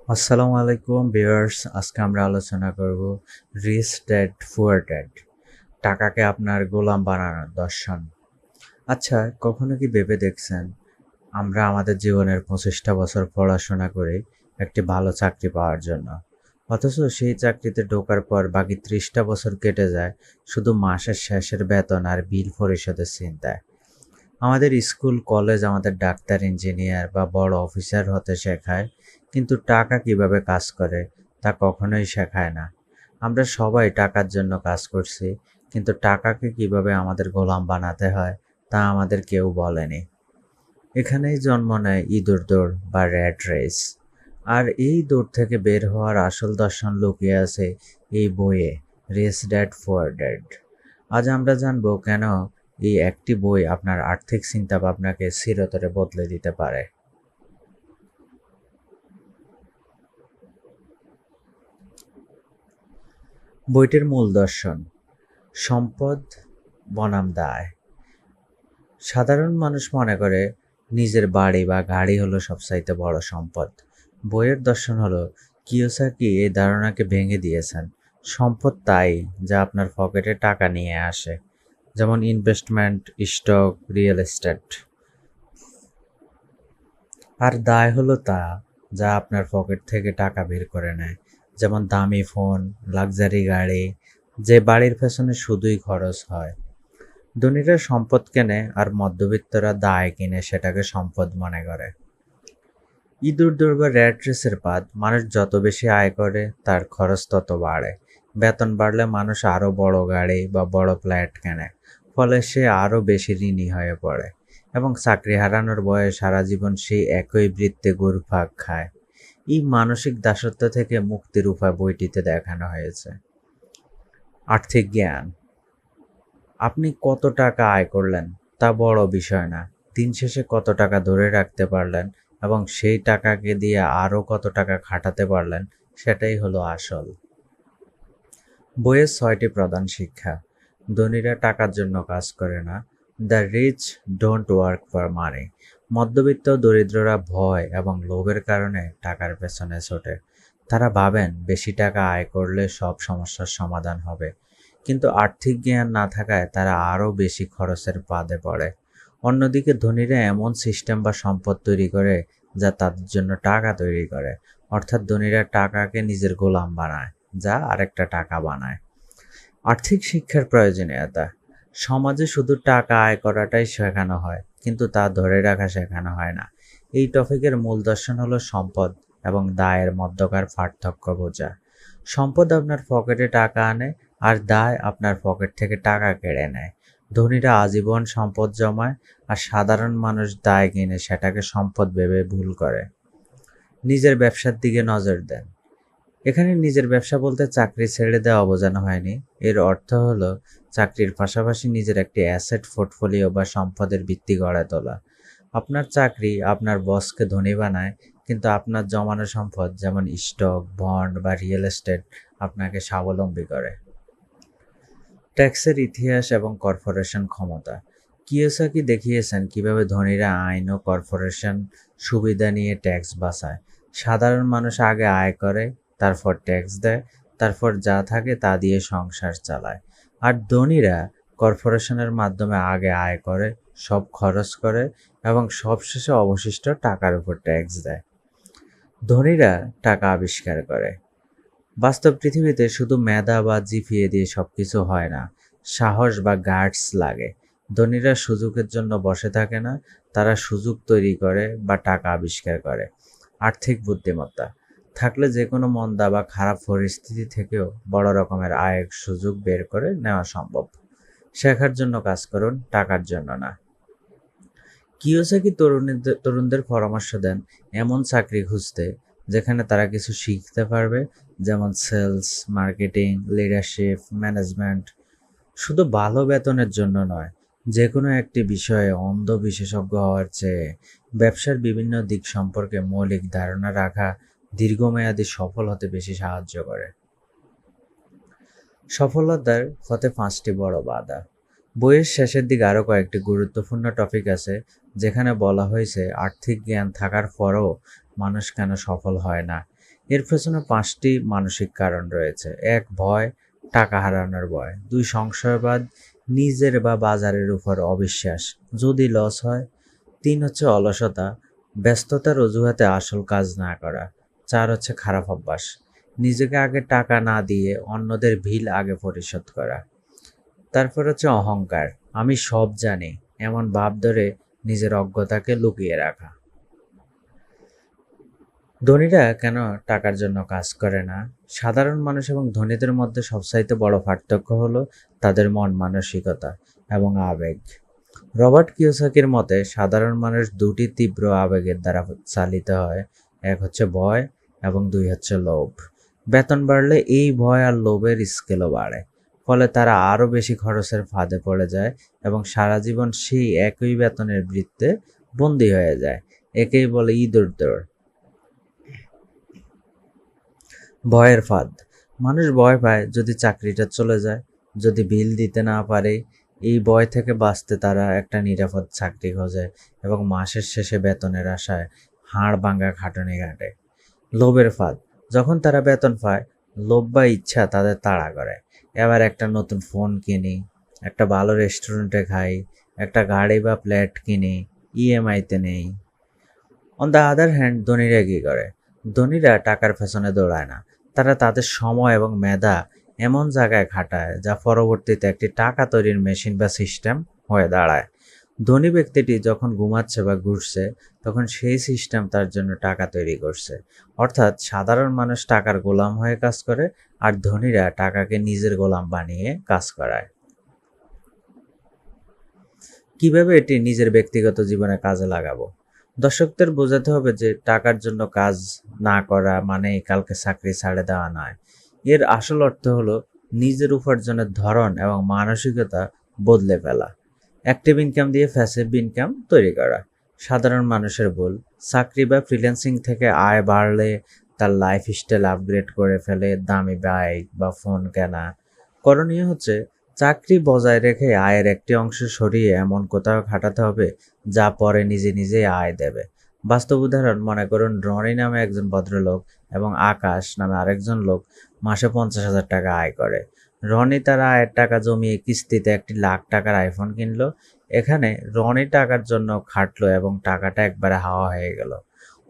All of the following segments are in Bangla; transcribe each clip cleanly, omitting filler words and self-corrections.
আসসালামু আলাইকুম ভিউয়ার্স, আজকে আমরা আলোচনা করব রিচ ড্যাড পুয়ার ড্যাড, টাকাকে আপনার গোলাম বানানোর দর্শন। আচ্ছা, কখনো কি ভেবে দেখছেন আমরা আমাদের জীবনের 25টা বছর পড়াশোনা করি একটি ভালো চাকরি পাওয়ার জন্য, অথচ সেই চাকরিতে ঢোকার পর বাকি 30টা বছর কেটে যায় শুধু মাসের শেষের বেতন আর বিল পরিশোধের চিন্তায়। আমাদের স্কুল কলেজ আমাদের ডাক্তার ইঞ্জিনিয়ার বা বড় অফিসার হতে শেখায়, কিন্তু টাকা কিভাবে কাজ করে তা কখনোই শেখায় না। আমরা সবাই টাকার জন্য কাজ করছি, কিন্তু টাকাকে কিভাবে আমাদের গোলাম বানাতে হয় তা আমাদের কেউ বলেনি। এখানেই জন্ম নেয় ইঁদুর দৌড় বা র্যাট রেস। আর এই দৌড় থেকে বের হওয়ার আসল দর্শন লুকিয়ে আছে এই বইয়ে, রিচ ড্যাড পুয়ার ড্যাড। আজ আমরা জানবো কেন এই একটি বই আপনার আর্থিক চিন্তা ভাবনাকে চিরতরে বদলে দিতে পারে। বইটির মূল দর্শন: সম্পদ বনাম দায়। সাধারণ মানুষ মনে করে নিজের বাড়ি বা গাড়ি হলো সবচাইতে বড় সম্পদ। বইয়ের দর্শন হলো কিওসাকি এই ধারণাকে ভেঙে দিয়েছেন। সম্পদ তাই যা আপনার পকেটে টাকা নিয়ে আসে, যেমন ইনভেস্টমেন্ট, স্টক, রিয়েল এস্টেট। আর দায় হলো তা যা আপনার পকেট থেকে টাকা বের করে নেয়, যেমন দামি ফোন, লাক্সারি গাড়ি, যে বাড়ির পেছনে শুধুই খরচ হয়। ধনীরা সম্পদ কেনে আর মধ্যবিত্তরা দায় কিনে সেটাকে সম্পদ মনে করে। ইঁদুর দৌড় বা র্যাট রেসের পাদ: মানুষ যত বেশি আয় করে তার খরচ তত বাড়ে। বেতন বাড়লে মানুষ আরো বড় গাড়ি বা বড় ফ্ল্যাট কেনে, ফলে সে আরো বেশি ঋণী হয়ে পড়ে এবং চাকরি হারানোর ভয়ে সারা জীবন সেই একই বৃত্তে ঘুরপাক খায়। এই মানসিক দাসত্ব থেকে মুক্তির উপায় বইটিতে দেখানো হয়েছে। আর্থিক জ্ঞান: আপনি কত টাকা আয় করলেন তা বড় বিষয় না, দিন শেষে কত টাকা ধরে রাখতে পারলেন এবং সেই টাকাকে দিয়ে আরও কত টাকা খাটাতে পারলেন সেটাই হলো আসল। বইয়ের 6টি প্রধান শিক্ষা: ধনীরা টাকার জন্য কাজ করে না, the rich don't work for money. মধ্যবিত্ত দরিদ্ররা ভয় এবং লোভের কারণে টাকার পেছনে ছোটে। তারা ভাবেন বেশি টাকা আয় করলে সব সমস্যার সমাধান হবে, কিন্তু আর্থিক জ্ঞান না থাকায় তারা আরও বেশি খরচের ফাঁদে পড়ে। অন্যদিকে ধনীরা এমন সিস্টেম বা সম্পদ তৈরি করে যা তাদের জন্য টাকা তৈরি করে, অর্থাৎ ধনীরা টাকাকে নিজের গোলাম বানায়, যা আরেকটা টাকা বানায়। আর্থিক শিক্ষার প্রয়োজনীয়তা: সমাজে শুধু টাকা আয় করাটাই শেখানো হয়, কিন্তু তা ধরে রাখা শেখানো হয় না। এই টপিকের মূল দর্শন হলো সম্পদ এবং দায়ের মধ্যকার পার্থক্য বোঝা। সম্পদ আপনার পকেটে টাকা আনে, আর দায় আপনার পকেট থেকে টাকা কেড়ে নেয়। ধনীরা আজীবন সম্পদ জমায়, আর সাধারণ মানুষ দায় কিনে সেটাকে সম্পদ ভেবে ভুল করে। নিজের ব্যবসার দিকে নজর দেন। এখানে নিজের ব্যবসা বলতে চাকরি ছেড়ে দেওয়া বোঝানো হয়নি। এর অর্থ হলো চাকরির পাশাপাশি নিজের একটি অ্যাসেট পোর্টফোলিও বা সম্পদের ভিত্তি গড়ে তোলা। আপনার চাকরি আপনার বসকে ধনী বানায়, কিন্তু আপনার জমানো সম্পদ যেমন স্টক, বন্ড বা রিয়েল এস্টেট আপনাকে স্বাবলম্বী করে। ট্যাক্সের ইতিহাস এবং কর্পোরেশন ক্ষমতা: কিওসাকি দেখিয়েছেন কিভাবে ধনীরা আইন ও কর্পোরেশন সুবিধা নিয়ে ট্যাক্স বাঁচায়। সাধারণ মানুষ আগে আয় করে, তারপর ট্যাক্স দেয়, তারপর যা থাকে তা দিয়ে সংসার চালায়। আর ধনীরা কর্পোরেশনের মাধ্যমে আগে আয় করে, সব খরচ করে এবং সবশেষে অবশিষ্ট টাকার উপর ট্যাক্স দেয়। ধনীরা টাকা আবিষ্কার করে। বাস্তব পৃথিবীতে শুধু মেধা বা জিপিএ দিয়ে সবকিছু হয় না, সাহস বা গাটস লাগে। ধনীরা সুযোগের জন্য বসে থাকে না, তারা সুযোগ তৈরি করে বা টাকা আবিষ্কার করে। আর্থিক বুদ্ধিমত্তা থাকলে যে কোনো মন্দা বা খারাপ পরিস্থিতি থেকেও বড় রকমের আয়ের সুযোগ বের করে নেওয়া সম্ভব। শেখার জন্য কাজ করুন, টাকার জন্য না। কিওসাকি তরুণদের পরামর্শ দেন এমন চাকরি খুঁজতে যেখানে তারা কিছু শিখতে পারবে, যেমন সেলস, মার্কেটিং, লিডারশিপ, ম্যানেজমেন্ট। শুধু ভালো বেতনের জন্য নয়, যে কোনো একটি বিষয়ে অন্ধ বিশেষজ্ঞ হওয়ার চেয়ে ব্যবসার বিভিন্ন দিক সম্পর্কে মৌলিক ধারণা রাখা দীর্ঘমেয়াদী সফল হতে বেশি সাহায্য করে। সফলতার পথে 5টি বড় বাধা। বইয়ের শেষের দিকে আরও কয়েকটি গুরুত্বপূর্ণ টপিক আছে যেখানে বলা হয়েছে আর্থিক জ্ঞান থাকার পরও মানুষ কেন সফল হয় না। এর পেছনে 5টি মানসিক কারণ রয়েছে। 1, ভয়, টাকা হারানোর ভয়। 2, সংশয়বাদ, নিজের বা বাজারের উপর অবিশ্বাস, যদি লস হয়। 3 হচ্ছে অলসতা, ব্যস্ততার অজুহাতে আসল কাজ না করা। 4 হচ্ছে খারাপ অভ্যাস, নিজেকে আগে টাকা না দিয়ে অন্যদের বিল আগে পরিশোধ করা। তারপর হচ্ছে অহংকার, আমি সব জানি এমন ভাব ধরে নিজের অজ্ঞতাকে লুকিয়ে রাখা। ধনীরা কেন টাকার জন্য কাজ করে না? সাধারণ মানুষ এবং ধনীদের মধ্যে সবচাইতে বড় পার্থক্য হলো তাদের মন মানসিকতা এবং আবেগ। রবার্ট কিওসাকির মতে সাধারণ মানুষ 2টি তীব্র আবেগের দ্বারা চালিত হয়। 1 হচ্ছে ভয় এবং 2 হচ্ছে লোভ। বেতন বাড়লে এই ভয় আর লোভের স্কেলও বাড়ে, ফলে তারা আরও বেশি খরচের ফাঁদে পড়ে যায় এবং সারা জীবন সেই একই বেতনের বৃত্তে বন্দী হয়ে যায়। একেই বলে ইঁদুর দৌড়। ভয়ের ফাঁদ, মানুষ ভয় পায় যদি চাকরিটা চলে যায়, যদি বিল দিতে না পারে। এই ভয় থেকে বাঁচতে তারা একটা নিরাপদ চাকরি খোঁজে এবং মাসের শেষে বেতনের আশায় হাড় ভাঙা খাটুনি ঘাটে। লোভের ফাঁদ, যখন তারা বেতন পায়, লোভ বা ইচ্ছা তাদের তাড়া করে। এবার একটা নতুন ফোন কিনি, একটা ভালো রেস্টুরেন্টে খাই, একটা গাড়ি বা ফ্ল্যাট কিনি, ইএমআইতে নেই। অন দ্য আদার হ্যান্ড, ধনীরা কী করে? ধনীরা টাকার পেছনে দৌড়ায় না, তারা তাদের সময় এবং মেধা এমন জায়গায় খাটায় যা পরবর্তীতে একটি টাকা তৈরির মেশিন বা সিস্টেম হয়ে দাঁড়ায়। ধনী ব্যক্তিটি যখন ঘুমাচ্ছে বা ঘুরছে, তখন সেই সিস্টেম তার জন্য টাকা তৈরি করছে। অর্থাৎ সাধারণ মানুষ টাকার গোলাম হয়ে কাজ করে, আর ধনীরা টাকাকে নিজের গোলাম বানিয়ে কাজ করায়। কিভাবে এটি নিজের ব্যক্তিগত জীবনে কাজে লাগাবো? দর্শকদের বোঝাতে হবে যে টাকার জন্য কাজ না করা মানে কালকে চাকরি ছেড়ে দেওয়া নয়। এর আসল অর্থ হলো নিজের উপার্জনের ধরন এবং মানসিকতা বদলে ফেলা। অ্যাক্টিভ ইনকাম দিয়ে প্যাসিভ ইনকাম তৈরি করা। সাধারণ মানুষের ভুল, চাকরি বা ফ্রিল্যান্সিং থেকে আয় বাড়লে তার লাইফস্টাইল আপগ্রেড করে ফেলে, দামি বাইক বা ফোন কেনা। করণীয় হচ্ছে চাকরি বজায় রেখে আয়ের একটি অংশ সরিয়ে এমন কোথাও খাটাতে হবে যা পরে নিজে নিজেই আয় দেবে। বাস্তব উদাহরণ, মনে করুন রনি নামে একজন ভদ্রলোক এবং আকাশ নামে আরেকজন লোক মাসে 50,000 টাকা আয় করে। রনি তার আয়ের টাকা জমিয়ে কিস্তিতে একটি লাখ টাকার আইফোন কিনলো। এখানে রনি টাকার জন্য খাটলো এবং টাকাটা একবারে হাওয়া হয়ে গেল।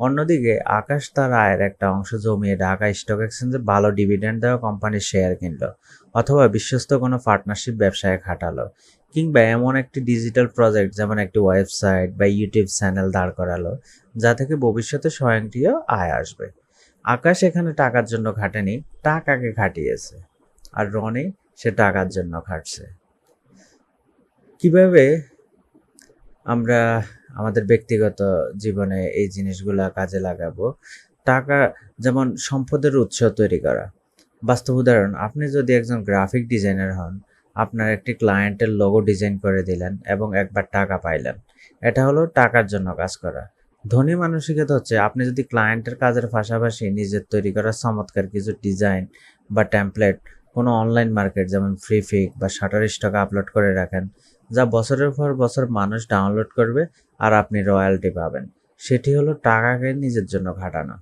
অন্যদিকে আকাশ তার আয়ের একটা অংশ জমিয়ে ঢাকা স্টক এক্সচেঞ্জে ভালো ডিভিডেন্ড দেওয়া কোম্পানির শেয়ার কিনলো, অথবা বিশ্বস্ত কোনো পার্টনারশিপ ব্যবসায় খাটালো, কিংবা এমন একটি ডিজিটাল প্রজেক্ট যেমন একটি ওয়েবসাইট বা ইউটিউব চ্যানেল দাঁড় করালো যা থেকে ভবিষ্যতে স্বয়ংক্রিয় আয় আসবে। আকাশ এখানে টাকার জন্য খাটেনি, টাকাকে খাটিয়েছে। আর রনি, সে টাকার জন্য খাটছে। কিভাবে আমরা আমাদের ব্যক্তিগত জীবনে এই জিনিসগুলা কাজে লাগাবো? টাকা যেমন সম্পদের উৎস তৈরি করা। বাস্তব উদাহরণ, আপনি যদি একজন গ্রাফিক ডিজাইনার হন, আপনার একটি ক্লায়েন্টের লোগো ডিজাইন করে দিলেন এবং একবার টাকা পাইলেন। এটা হলো টাকার জন্য কাজ করা। ধনী মানসিকতা হচ্ছে আপনি যদি ক্লায়েন্টের কাজের পাশাপাশি নিজের তৈরি করা চমৎকার কিছু ডিজাইন বা টেমপ্লেট কোনো অনলাইন মার্কেট যেমন ফ্রিফিক বা শাটার স্টকে আপলোড করে রাখেন, যা বছরের পর বছর মানুষ ডাউনলোড করবে আর আপনি রয়্যালটি পাবেন। সেটি হলো টাকাকে নিজের জন্য খাটানো।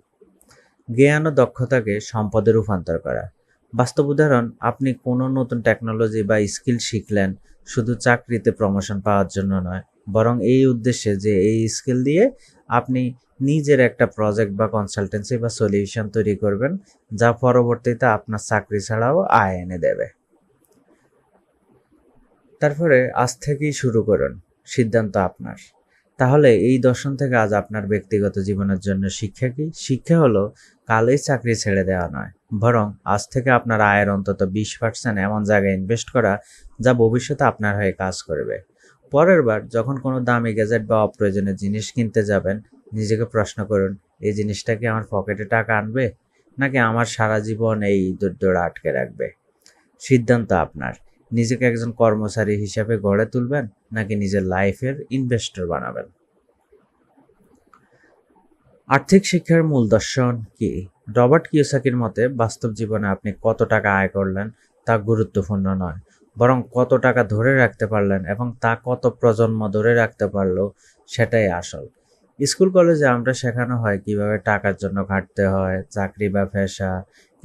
জ্ঞান ও দক্ষতাকে সম্পদে রূপান্তর করা। বাস্তব উদাহরণ, আপনি কোনো নতুন টেকনোলজি বা স্কিল শিখলেন শুধু চাকরিতে প্রমোশন পাওয়ার জন্য নয়, বরং এই উদ্দেশ্যে যে এই স্কিল দিয়ে আপনি নিজের একটা প্রজেক্ট বা কনসালটেন্সি বা সলিউশন তৈরি করবেন যা পরবর্তীতে আপনার চাকরি ছাড়াও আয় এনে দেবে। তারপরে আজ থেকেই শুরু করুন, সিদ্ধান্ত আপনার। তাহলে এই দর্শন থেকে আজ আপনার ব্যক্তিগত জীবনের জন্য শিক্ষা কি? শিক্ষা হলো কালই চাকরি ছেড়ে দেওয়া নয়, বরং আজ থেকে আপনার আয়ের অন্তত 20% এমন জায়গায় ইনভেস্ট করা যা ভবিষ্যতে আপনার হয়ে কাজ করবে। পরের বার যখন কোনো দামি গ্যাজেট বা অপ্রয়োজনীয় জিনিস কিনতে যাবেন, নিজেকে প্রশ্ন করুন, এই জিনিসটা কি আমার পকেটে টাকা আনবে, নাকি আমার সারা জীবন এই দৌড় আটকে রাখবে? সিদ্ধান্ত আপনার। নিজেকে একজন কর্মচারী হিসাবে গড়ে তুলবেন, নাকি নিজের লাইফের ইনভেস্টর বানাবেন? আর্থিক শিক্ষার মূল দর্শন কি? রবার্ট কিওসাকির মতে বাস্তব জীবনে আপনি কত টাকা আয় করলেন তা গুরুত্বপূর্ণ নয়, বরং কত টাকা ধরে রাখতে পারলেন এবং তা কত প্রজন্ম ধরে রাখতে পারলো সেটাই আসল। স্কুল কলেজে আমরা শেখানো হয় কিভাবে টাকার জন্য খাটতে হয়, চাকরি বা পেশা,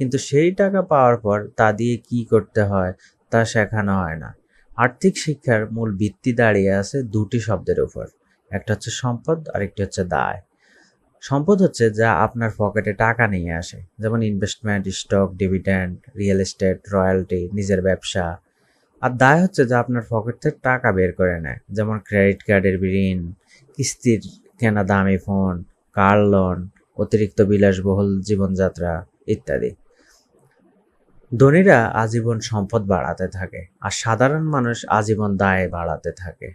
কিন্তু সেই টাকা পাওয়ার পর তা দিয়ে কি করতে হয় তা শেখানো হয় না। আর্থিক শিক্ষার মূল ভিত্তি দাঁড়িয়ে আছে দুটি শব্দের উপর, একটা হচ্ছে সম্পদ আর একটি হচ্ছে দায়। সম্পদ হচ্ছে যা আপনার পকেটে টাকা নিয়ে আসে, যেমন investment, stock, dividend, real estate, royalty, নিজের ব্যবসা। আর দায় হচ্ছে যা আপনার পকেট থেকে টাকা বের করে নেয়, যেমন ক্রেডিট কার্ডের ঋণ, কিস্তির কেনা দামি ফোন, কার লোন, অতিরিক্ত বিলাসবহুল জীবনযাত্রা ইত্যাদি। ধনীরা আজীবন সম্পদ বাড়াতে থাকে আর সাধারণ মানুষ আজীবন দায় বাড়াতে থাকে।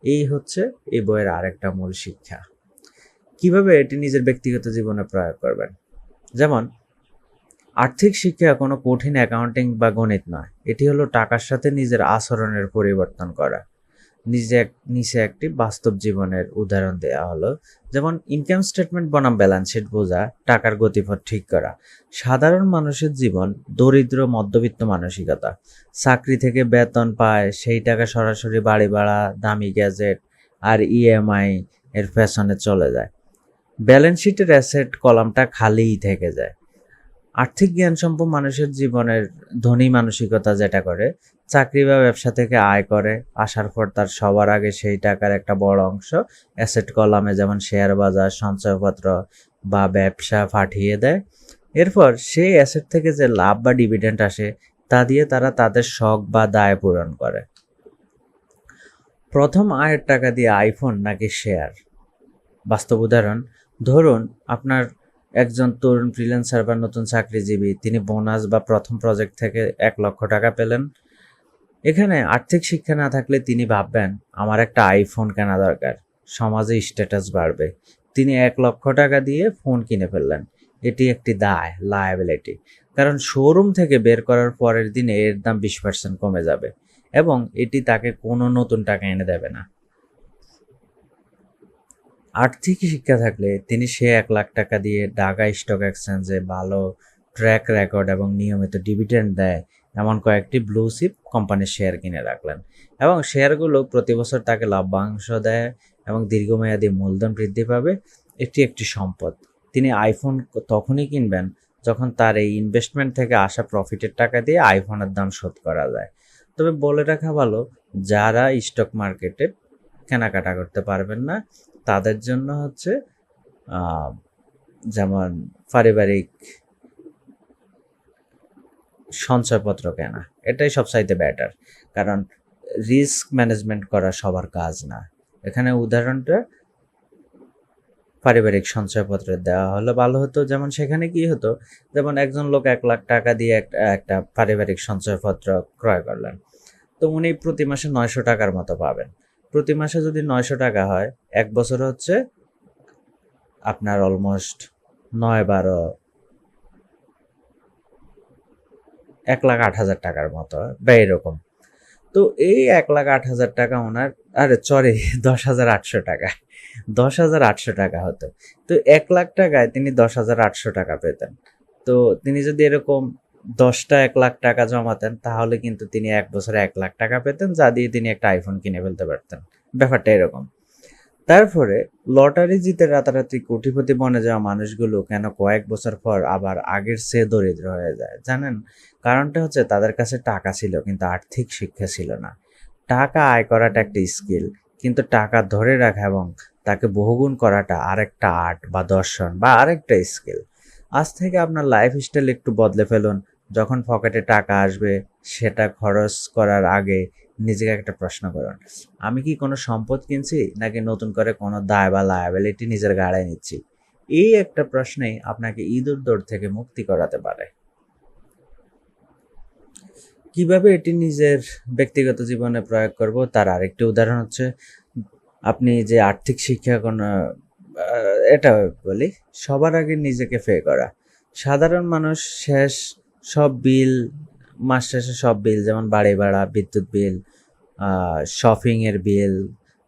এই হচ্ছে এই বইয়ের আরেকটা মূল শিক্ষা। কিভাবে এটি নিজের ব্যক্তিগত জীবনে প্রয়োগ করবেন? যেমন, আর্থিক শিক্ষা কোনো কঠিন অ্যাকাউন্টিং বা গণিত নয়, এটি হলো টাকার সাথে নিজের আচরণের পরিবর্তন করা। নিচে একটি বাস্তব জীবনের উদাহরণ দেওয়া হলো, যেমন ইনকাম স্টেটমেন্ট বনাম ব্যালেন্স শিট বোঝা, টাকার গতিপথ ঠিক করা। সাধারণ মানুষের জীবন দরিদ্র মধ্যবিত্ত মানসিকতা। চাকরি থেকে বেতন পায়, সেই টাকা সরাসরি বাড়ি ভাড়া, দামি গ্যাজেট আর ইএমআই এর পেছনে চলে যায়। ব্যালেন্স শিটের অ্যাসেট কলামটা খালিই থেকে যায়। আর্থিক জ্ঞানসম্পন্ন মানুষের জীবনের ধনী মানসিকতা যেটা করে, চাকরি বা ব্যবসা থেকে আয় করে, আসার পর তার সবার আগে সেই টাকার একটা বড় অংশ অ্যাসেট কলামে, যেমন শেয়ার বাজার, সঞ্চয়পত্র বা ব্যবসা পাঠিয়ে দেয়। এরপর সেই অ্যাসেট থেকে যে লাভ বা ডিভিডেন্ড আসে তা দিয়ে তারা তাদের শখ বা দায় পূরণ করে। প্রথম আয়ের টাকা দিয়ে আইফোন নাকি শেয়ার? বাস্তব উদাহরণ, ধরুন আপনার একজন তরুণ ফ্রিল্যান্সার বা নতুন চাকরিজীবী, তিনি বোনাস বা প্রথম প্রজেক্ট থেকে 1 লক্ষ টাকা পেলেন। এখানে আর্থিক শিক্ষা না থাকলে তিনি ভাববেন আমার একটা আইফোন কেনা দরকার, সমাজে স্ট্যাটাস বাড়বে। তিনি 1 লক্ষ টাকা দিয়ে ফোন কিনে ফেললেন। এটি একটি দায়, লায়াবিলিটি, কারণ শোরুম থেকে বের করার পরের দিনে এর দাম 20% কমে যাবে এবং এটি তাকে কোনো নতুন টাকা এনে দেবে না। আর্থিক শিক্ষা থাকলে তিনি সে 1 লাখ টাকা দিয়ে ঢাকা স্টক এক্সচেঞ্জে ভালো ট্র্যাক রেকর্ড এবং নিয়মিত ডিভিডেন্ড দেয় এমন কয়েকটি ব্লু চিপ কোম্পানির শেয়ার কিনে রাখলেন, এবং শেয়ারগুলো প্রতি বছর তাকে লভ্যাংশ দেয় এবং দীর্ঘমেয়াদী মূলধন বৃদ্ধি পাবে। এটি একটি সম্পদ। তিনি আইফোন তখনই কিনবেন যখন তার এই ইনভেস্টমেন্ট থেকে আসা প্রফিটের টাকা দিয়ে আইফোনের দাম শোধ করা যায়। তবে বলে রাখা ভালো, যারা স্টক মার্কেটে কেনাকাটা করতে পারবেন না তাদের জন্য হচ্ছে যেমন পারিবারিক সঞ্চয়পত্র কেনা, এটাই সবচাইতে বেটার, কারণ রিস্ক ম্যানেজমেন্ট করা সবার কাজ না। এখানে উদাহরণটা পারিবারিক সঞ্চয়পত্রের দেওয়া হলে ভালো হতো। যেমন সেখানে কি হতো, যেমন একজন লোক 1 লাখ টাকা দিয়ে একটা পারিবারিক সঞ্চয়পত্র ক্রয় করলেন, তো উনি প্রতি মাসে 900 টাকার মতো পাবেন। প্রতি মাসে যদি 900 টাকা হয়, 1 বছর হচ্ছে আপনার অলমোস্ট 9-12 1,08,000 টাকার মতো বা এরকম। তো এই 1,08,000 টাকা ওনার, আরে সরি, 10,800 টাকা, 10,800 টাকা হতো। তো 1 লাখ টাকায় তিনি 10,800 টাকা পেতেন। তো তিনি যদি এরকম 10টা 1 লাখ টাকা জমাতেন, তাহলে কিন্তু তিনি 1 বছরে 1 লাখ টাকা পেতেন, যা দিয়ে তিনি একটা আইফোন কিনে ফেলতে পারতেন। ব্যাপারটা এরকম। তারপরে লটারি জিতে রাতারাতি কোটিপতি বনে যাওয়া মানুষগুলো কেন কয়েক বছর পর আবার আগের চেয়ে দরিদ্র হয়ে যায় জানেন? কারণটা হচ্ছে তাদের কাছে টাকা ছিল কিন্তু আর্থিক শিক্ষা ছিল না। টাকা আয় করাটা একটা স্কিল, কিন্তু টাকা ধরে রাখা এবং তাকে বহুগুণ করাটা আরেকটা আর্ট বা দর্শন বা আরেকটা স্কিল। আজ থেকে আপনার লাইফস্টাইল একটু বদলে ফেলুন। যখন পকেটে টাকা আসবে, সেটা খরচ করার আগে নিজেকে একটা প্রশ্ন করুন, আমি কি কোনো সম্পদ কিনছি নাকি নতুন করে কোনো দায় বা লায়াবিলিটি নিজের গাড়ায় নিচ্ছি? এই একটা প্রশ্নেই আপনাকে ইঁদুর দৌড় থেকে মুক্তি করাতে পারে। কিভাবে এটি নিজের ব্যক্তিগত জীবনে প্রয়োগ করব তার আরেকটি উদাহরণ হচ্ছে, আপনি যে আর্থিক শিক্ষা কোনো এটা বলি, সবার আগে নিজেকে পে করা। সাধারণ মানুষ সব বিল মাস শেষে সব বিল, যেমন বাড়ি ভাড়া, বিদ্যুৎ বিল, শপিংয়ের বিল,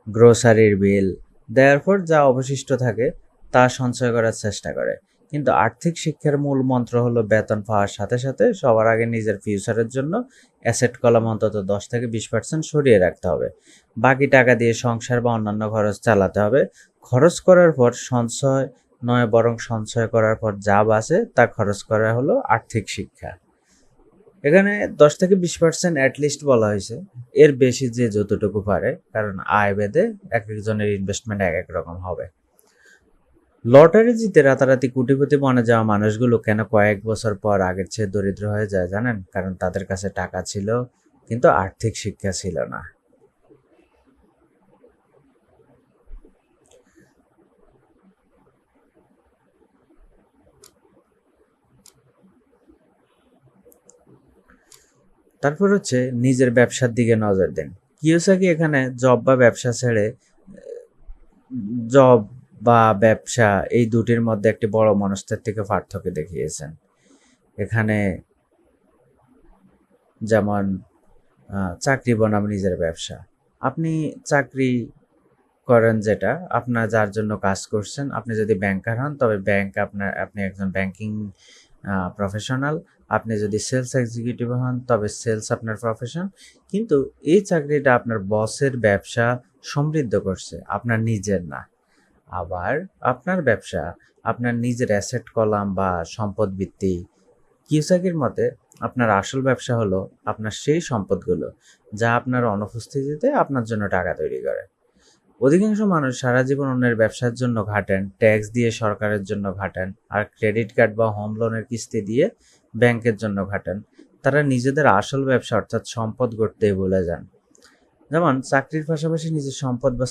গ্রোসারির বিল দেওয়ার পর যা অবশিষ্ট থাকে তা সঞ্চয় করার চেষ্টা করে। কিন্তু আর্থিক শিক্ষার মূল মন্ত্র হলো বেতন পাওয়ার সাথে সাথে সবার আগে নিজের ফিউচারের জন্য অ্যাসেট কলাম অন্তত 10 থেকে 20% সরিয়ে রাখতে হবে। বাকি টাকা দিয়ে সংসার বা অন্যান্য খরচ চালাতে হবে। খরচ করার পর সঞ্চয় নয়, বরং সঞ্চয় করার পর যা বাঁচে তা খরচ করা হলো আর্থিক শিক্ষা। এখানে 10 থেকে 20% অ্যাটলিস্ট বলা হয়েছে, এর বেশি যে যতটুকু পারে, কারণ আয় ভেদে এক একজনের ইনভেস্টমেন্ট এক এক রকম হবে। লটারি জিতে রাতারাতি কোটিপতি বনে যাওয়া মানুষগুলো কেন কয়েক বছর পর আগের চেয়ে দরিদ্র হয়ে যায় জানেন? কারণ তাদের কাছে টাকা ছিল কিন্তু আর্থিক শিক্ষা ছিল না। তারপর হচ্ছে নিজের ব্যবসার দিকে নজর দিন। কিওসাকি এখানে জব বা ব্যবসা ছেড়ে জব বা ব্যবসা এই দুটির মধ্যে একটি বড় মনস্তাত্ত্বিক পার্থক্য দেখিয়েছেন। এখানে যেমন চাকরি বনাম নিজের ব্যবসা। আপনি চাকরি করেন যেটা আপনার যার জন্য কাজ করছেন, আপনি যদি ব্যাংকার হন তবে আপনি একজন ব্যাংকিং প্রফেশনাল। আপনি যদি সেলস এক্সিকিউটিভ হন তবে সেলস আপনার প্রফেশন। কিন্তু এই চাকরিটা আপনার বসের ব্যবসা সমৃদ্ধ করছে, আপনার নিজের না। আবার আপনার ব্যবসা আপনার নিজের অ্যাসেট কলাম বা সম্পদ ভিত্তি। কিওসাকির মতে আপনার আসল ব্যবসা হলো আপনার সেই সম্পদগুলো যা আপনার অনুপস্থিতিতে আপনার জন্য টাকা তৈরি করে। অধিকাংশ মানুষ সারা জীবন অন্যের ব্যবসার জন্য ঘাটেন, ট্যাক্স দিয়ে সরকারের জন্য ঘাটেন, আর ক্রেডিট কার্ড বা হোম লোনের কিস্তি দিয়ে ব্যাংকের জন্য ঘাটেন। তারা নিজেদের আসল ব্যবসা অর্থাৎ সম্পদ গড়তেই ভুলে যান। যেমন চাকরির পাশাপাশি নিজের সম্পদ বা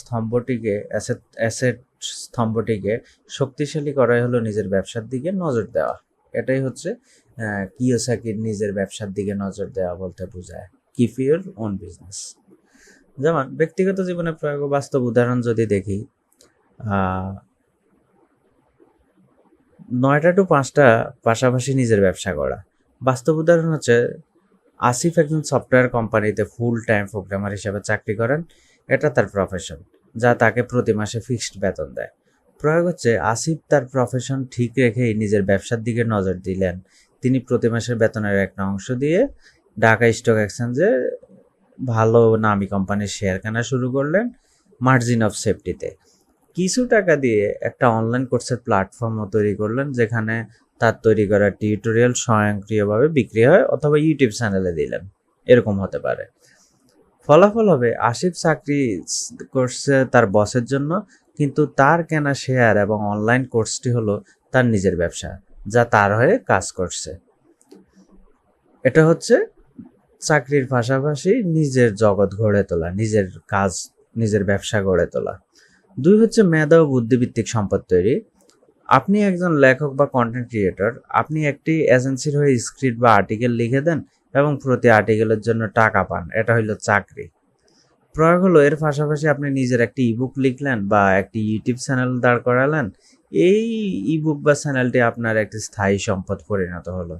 অ্যাসেট স্তম্ভটিকে শক্তিশালী করাই হলো নিজের ব্যবসার দিকে নজর দেওয়া। এটাই হচ্ছে কিওসাকির নিজের ব্যবসার দিকে নজর দেওয়া বলতে বোঝায়। Keep your own business. যেমন ব্যক্তিগত জীবনে প্রয়োগ বাস্তব উদাহরণ যদি দেখি, 9টা টু 5টা পাশাপাশি নিজের ব্যবসা করা। বাস্তব উদাহরণ হচ্ছে আসিফ একজন সফটওয়্যার কোম্পানিতে ফুল টাইম প্রোগ্রামার হিসেবে চাকরি করেন। এটা তার প্রফেশন, যা তাকে প্রতি মাসে ফিক্সড বেতন দেয়। প্রয়োগ হচ্ছে আসিফ তার প্রফেশন ঠিক রেখেই নিজের ব্যবসার দিকে নজর দিলেন। তিনি প্রতি মাসের বেতনের একটা অংশ দিয়ে ঢাকা স্টক এক্সচেঞ্জে ভালো নামি কোম্পানির শেয়ার কেনা শুরু করলেন মার্জিন অফ সেফটিতে। কিছু টাকা দিয়ে একটা অনলাইন কোর্সের প্ল্যাটফর্মও তৈরি করলেন, যেখানে তার তৈরি করা টিউটোরিয়াল স্বয়ংক্রিয়ভাবে বিক্রি হয়, অথবা ইউটিউব চ্যানেলে দিলেন, এরকম হতে পারে। ফলাফল হবে আসিফ চাকরি করছে তার বসের জন্য, কিন্তু তার কেনা শেয়ার এবং অনলাইন কোর্সটি হলো তার নিজের ব্যবসা, যা তার হয়ে কাজ করছে। এটা হচ্ছে চাকরির পাশাপাশি নিজের জগৎ গড়ে তোলা, নিজের কাজ, নিজের ব্যবসা গড়ে তোলা। 2 হচ্ছে মেধা ও বুদ্ধিভিত্তিক সম্পদ তৈরি। আপনি একজন লেখক বা কন্টেন্ট ক্রিয়েটর, আপনি একটি এজেন্সির হয়ে স্ক্রিপ্ট বা আর্টিকেল লিখে দেন এবং প্রতি আর্টিকেলের জন্য টাকা পান। এটা হইল চাকরি। প্রয়োগ হলো এর পাশাপাশি আপনি নিজের একটি ইবুক লিখলেন বা একটি ইউটিউব চ্যানেল দাঁড় করালেন। এই ইবুক বা চ্যানেলটি আপনার একটি স্থায়ী সম্পদ পরিণত হলো।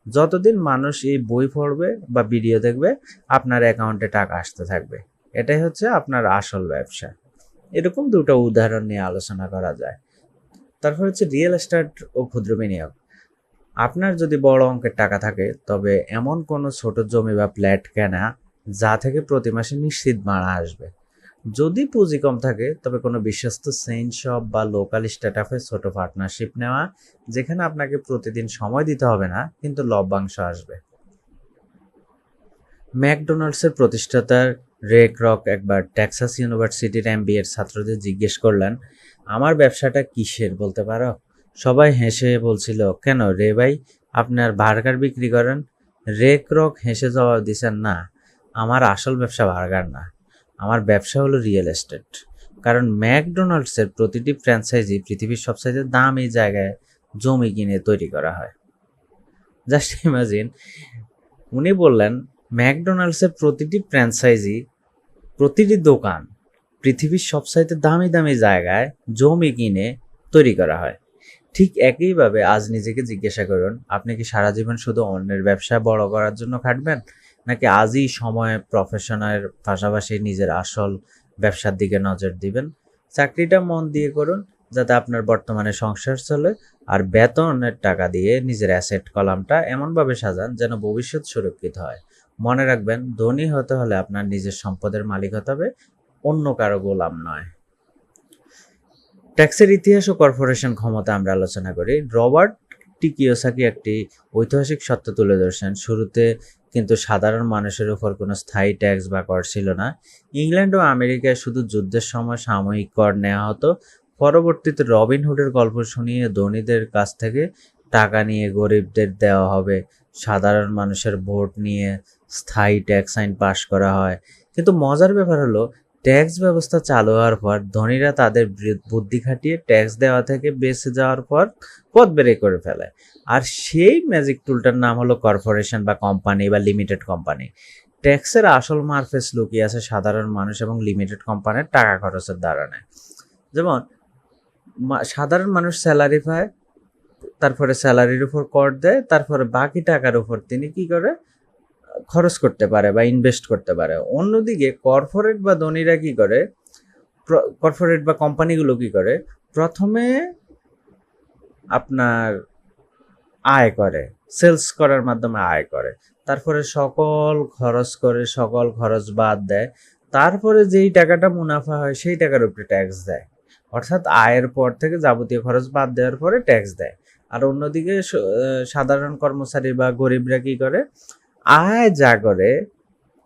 যতদিন মানুষ এই বই পড়বে বা ভিডিও দেখবে, আপনার অ্যাকাউন্টে টাকা আসতে থাকবে। এটাই হচ্ছে আপনার আসল ব্যবসা। এরকম দুটো উদাহরণ নিয়ে আলোচনা করা যায়। তারপর হচ্ছে রিয়েল এস্টেট ও ক্ষুদ্র বিনিয়োগ। আপনার যদি বড় অঙ্কের টাকা থাকে তবে এমন কোনো ছোট জমি বা ফ্ল্যাট কেনা যা থেকে প্রতি মাসে নিশ্চিত ভাড়া আসবে। যদি পুঁজি কম থাকে তবে কোনো বিশ্বস্ত চেইন শপ বা লোকাল স্টার্টআপে ছোট পার্টনারশিপ নেওয়া, যেখানে আপনাকে প্রতিদিন সময় দিতে হবে না কিন্তু লভ্যাংশ আসবে। ম্যাকডোনাল্ডসের প্রতিষ্ঠাতা রে ক্রক একবার টেক্সাস ইউনিভার্সিটির এমবিএর ছাত্রদের জিজ্ঞেস করলেন, আমার ব্যবসাটা কিসের বলতে পারো? সবাই হেসে বলছিল, কেন রে ভাই, আপনার বার্গার বিক্রি করেন? রে ক্রক হেসে জবাব দিয়েছেন, না, আমার আসল ব্যবসা বার্গার না, আমার ব্যবসা হলো রিয়েল এস্টেট। কারণ ম্যাকডোনাল্ডসের প্রতিটি ফ্র্যাঞ্চাইজি পৃথিবীর সবচেয়ে দামি জায়গায় জমি কিনে তৈরি করা হয়। জাস্ট ইমাজিন, উনি বললেন ম্যাকডোনাল্ডসের প্রতিটি ফ্র্যাঞ্চাইজি, প্রতিটি দোকান পৃথিবীর সবচাইতে দামি দামি জায়গায় জমি কিনে তৈরি করা হয়। ঠিক একইভাবে আজ নিজেকে জিজ্ঞাসা করুন, আপনি কি সারা জীবন শুধু অন্যের ব্যবসা বড় করার জন্য খাটবেন, নাকি আজই সময় প্রফেশনের পাশাপাশি নিজের আসল ব্যবসার দিকে নজর দিবেন? চাকরিটা মন দিয়ে করুন যাতে আপনার বর্তমানে সংসার চলে, আর বেতনের টাকা দিয়ে নিজের অ্যাসেট কলামটা এমনভাবে সাজান যেন ভবিষ্যৎ সুরক্ষিত হয়। মনে রাখবেন, ধনী হতে হলে আপনার নিজের সম্পদের মালিক হতে হবে, অন্য কারো গোলাম নয়। ট্যাক্সের ইতিহাস ও কর্পোরেশন ক্ষমতা আমরা আলোচনা করি। রবার্ট টি কিওসাকি একটি ঐতিহাসিক সত্য তুলে ধরছেন। শুরুতে কিন্তু সাধারণ মানুষের উপর কোনো স্থায়ী ট্যাক্স বা কর ছিল না। ইংল্যান্ড ও আমেরিকায় শুধু যুদ্ধের সময় সাময়িক কর নেওয়া হতো। পরবর্তীতে রবিনহুডের গল্প শুনিয়ে ধনীদের কাছ থেকে টাকা নিয়ে গরিবদের দেওয়া হবে, সাধারণ মানুষের ভোট নিয়ে স্থায়ী ট্যাক্স আইন পাশ করা হয়। কিন্তু মজার ব্যাপার হলো, ট্যাক্স ব্যবস্থা চালু হওয়ার পর ধনীরা তাদের বুদ্ধি খাটিয়ে ট্যাক্স দেওয়া থেকে বেঁচে যাওয়ার পর পথ বের করে ফেলে। আর সেই ম্যাজিক টুলটার নাম হলো কর্পোরেশন বা কোম্পানি বা লিমিটেড কোম্পানি। ট্যাক্সের আসল মারফেস লুকিয়ে আছে সাধারণ মানুষ এবং লিমিটেড কোম্পানির টাকা খরচের ধারণে। যেমন সাধারণ মানুষ স্যালারি পায়, তারপরে স্যালারির উপর কর দেয়, তারপরে বাকি টাকার উপর তিনি কি করে খরচ করতে পারে বা ইনভেস্ট করতে পারে। অন্যদিকে কর্পোরেট বা ধনীরা কি করে, কর্পোরেট বা কোম্পানিগুলো কি করে, প্রথমে আপনার আয় করে, সেলস করার মাধ্যমে আয় করে, তারপরে সকল খরচ বাদ দেয়, তারপরে যেই টাকাটা মুনাফা হয় সেই টাকার উপরে ট্যাক্স দেয়। অর্থাৎ আয়ের পর থেকে যাবতীয় খরচ বাদ দেওয়ার পরে ট্যাক্স দেয়। আর অন্যদিকে সাধারণ কর্মচারী বা গরিবরা কি করে, আয় যা করে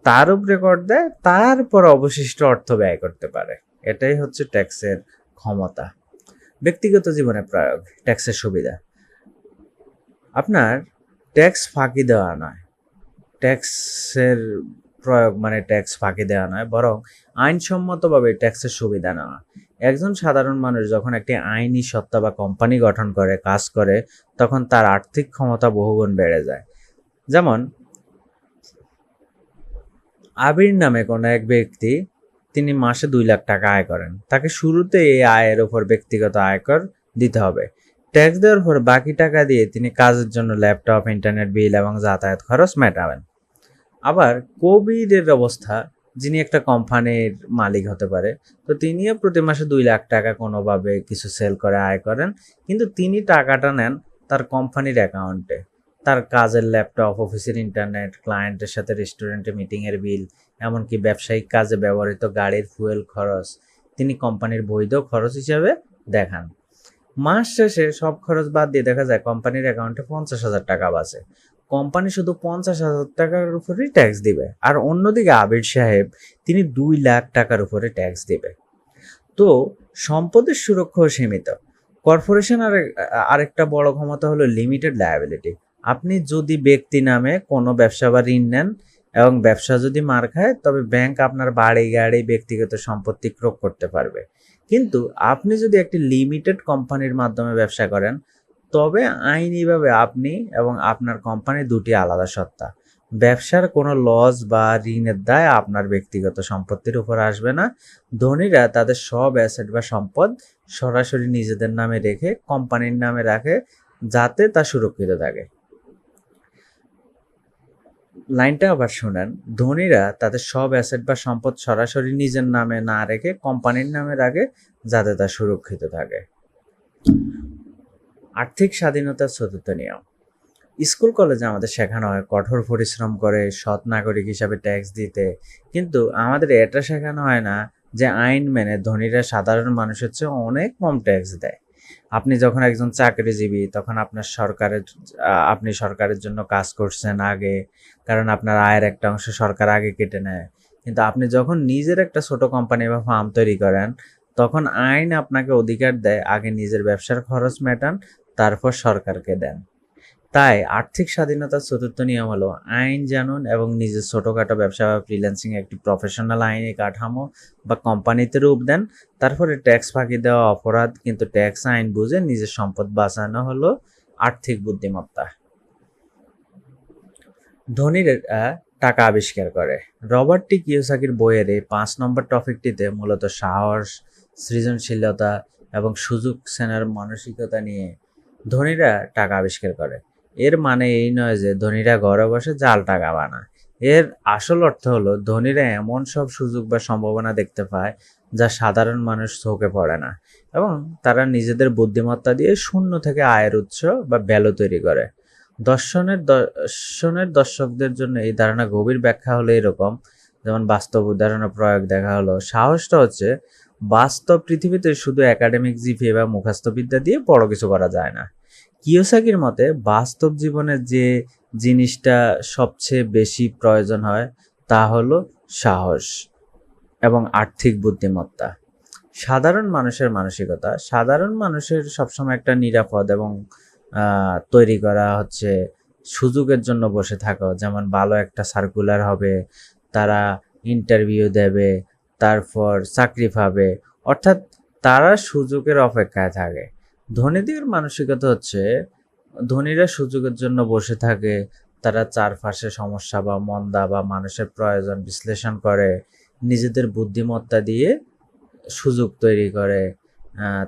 তার উপরে কর দেয়, তারপর অবশিষ্ট অর্থ ব্যয় করতে পারে। এটাই হচ্ছে ট্যাক্সের ক্ষমতা। ব্যক্তিগত জীবনে প্রয়োগ। ট্যাক্সের সুবিধা, আপনার ট্যাক্স ফাঁকি দেওয়া নয়, ট্যাক্সের প্রয়োগ মানে ট্যাক্স ফাঁকি দেওয়া নয়, বরং আইনসম্মতভাবে ট্যাক্সের সুবিধা নেওয়া। একজন সাধারণ মানুষ যখন একটি আইনি সত্তা বা কোম্পানি গঠন করে কাজ করে, তখন তার আর্থিক ক্ষমতা বহুগুণ বেড়ে যায়। যেমন আবির নামে কোনো এক ব্যক্তি, তিনি মাসে 2 লাখ টাকা আয় করেন। তাকে শুরুতে এই আয়ের ওপর ব্যক্তিগত আয়কর দিতে হবে। ট্যাক্স দেওয়ার পর বাকি টাকা দিয়ে তিনি কাজের জন্য ল্যাপটপ, ইন্টারনেট বিল এবং যাতায়াত খরচ মেটাবেন। আবার কোভিডের অবস্থা, যিনি একটা কোম্পানির মালিক হতে পারে, তো তিনিও প্রতি মাসে 2 লাখ টাকা কোনোভাবে কিছু সেল করে আয় করেন, কিন্তু তিনি টাকাটা নেন তার কোম্পানির অ্যাকাউন্টে। তার কাজের ল্যাপটপ, অফিসের ইন্টারনেট, ক্লায়েন্টের সাথে রেস্টুরেন্টে মিটিংয়ের বিল, এমনকি ব্যবসায়িক কাজে ব্যবহৃত গাড়ির ফুয়েল খরচ তিনি কোম্পানির বৈধ খরচ হিসাবে দেখান। মাস শেষে সব খরচ বাদ দিয়ে দেখা যায় কোম্পানির অ্যাকাউন্টে 50,000 টাকা বাঁচে। কোম্পানি শুধু 50,000 টাকার উপরেই ট্যাক্স দিবে, আর অন্যদিকে আবির সাহেব তিনি 2 লাখ টাকার উপরে ট্যাক্স দিবে। তো সম্পদের সুরক্ষাও সীমিত। কর্পোরেশন আরেকটা বড় ক্ষমতা হলো লিমিটেড লায়াবিলিটি। আপনি যদি ব্যক্তি নামে কোনো ব্যবসা বা ঋণ নেন এবং ব্যবসা যদি মার খায়, তবে ব্যাংক আপনার বাড়ি, গাড়ি, ব্যক্তিগত সম্পত্তি ক্রয় করতে পারবে। কিন্তু আপনি যদি একটি লিমিটেড কোম্পানির মাধ্যমে ব্যবসা করেন, তবে আইনিভাবে আপনি এবং আপনার কোম্পানি দুটি আলাদা সত্তা। ব্যবসার কোনো লস বা ঋণের দায় আপনার ব্যক্তিগত সম্পত্তির উপর আসবে না। ধনীরা তাদের সব অ্যাসেট বা সম্পদ সরাসরি নিজেদের নামে রেখে কোম্পানির নামে রাখে, যাতে তা সুরক্ষিত থাকে। লাইনটা আবার শুনেন, ধনীরা তাদের সব অ্যাসেট বা সম্পদ সরাসরি নিজের নামে না রেখে কোম্পানির নামে রাখে, যাতে তা সুরক্ষিত থাকে। আর্থিক স্বাধীনতার চতুর্থ নিয়ম। স্কুল কলেজে আমাদের শেখানো হয় কঠোর পরিশ্রম করে সৎ নাগরিক হিসাবে ট্যাক্স দিতে, কিন্তু আমাদের এটা শেখানো হয় না যে আইন মেনে ধনীরা সাধারণ মানুষের চেয়ে অনেক কম ট্যাক্স দেয়। আপনি যখন একজন চাকরিজীবী, তখন আপনি সরকারের জন্য কাজ করছেন আগে, কারণ আপনার আয়ের একটা অংশ সরকার আগে কেটে নেয়। কিন্তু আপনি যখন নিজের একটা ছোট কোম্পানি বা ফার্ম তৈরি করেন, তখন আইন আপনাকে অধিকার দেয় আগে নিজের ব্যবসার খরচ মেটান, তারপর সরকারকে দেন। তাই আর্থিক স্বাধীনতার চতুর্থ নিয়ম হলো আইন জানুন এবং নিজের ছোটখাটো ব্যবসা বা ফ্রিল্যান্সিং একটি প্রফেশনাল আইনি কাঠামো বা কোম্পানিতে রূপ দেন। তারপরে ট্যাক্স ফাঁকি দেওয়া অপরাধ, কিন্তু ট্যাক্স আইন বুঝে নিজের সম্পদ বাঁচানো হলো আর্থিক বুদ্ধিমত্তা। ধনীরা টাকা আবিষ্কার করে। রবার্ট টি কিওসাকির বইয়ের এই 5 নম্বর টপিকটিতে মূলত সাহস, সৃজনশীলতা এবং সুযোগ সেনার মানসিকতা নিয়ে ধনীরা টাকা আবিষ্কার করে। এর মানে এই নয় যে ধনীরা ঘরে বসে জাল টাকা বানায়। এর আসল অর্থ হলো ধনীরা এমন সব সুযোগ বা সম্ভাবনা দেখতে পায় যা সাধারণ মানুষ চোখে পড়ে না, এবং তারা নিজেদের বুদ্ধিমত্তা দিয়ে শূন্য থেকে আয়ের উৎস বা ভ্যালু তৈরি করে। দর্শনের দর্শকদের জন্য এই ধারণা গভীর ব্যাখ্যা হলো এরকম, যেমন বাস্তব উদাহরণের প্রয়োগ দেখা হলো। সাহসটা হচ্ছে বাস্তব পৃথিবীতে শুধু একাডেমিক জিপিএ বা মুখস্থ বিদ্যা দিয়ে বড় কিছু করা যায় না। কিওসাকির মতে বাস্তব জীবনে যে জিনিসটা সবচেয়ে বেশি প্রয়োজন হয় তা হলো সাহস এবং আর্থিক বুদ্ধিমত্তা। সাধারণ মানুষের মানসিকতা, সাধারণ মানুষের সবসময় একটা নিরাপদ এবং তৈরি করা হচ্ছে সুযোগের জন্য বসে থাকা, যেমন ভালো একটা সার্কুলার হবে, তারা ইন্টারভিউ দেবে, তারপর চাকরি পাবে, অর্থাৎ তারা সুযোগের অপেক্ষায় থাকে। ধনীদের মানসিকতা হচ্ছে ধনীরা সুযোগের জন্য বসে থাকে, তারা চারপাশে সমস্যা বা মন্দা বা মানুষের প্রয়োজন বিশ্লেষণ করে নিজেদের বুদ্ধিমত্তা দিয়ে সুযোগ তৈরি করে।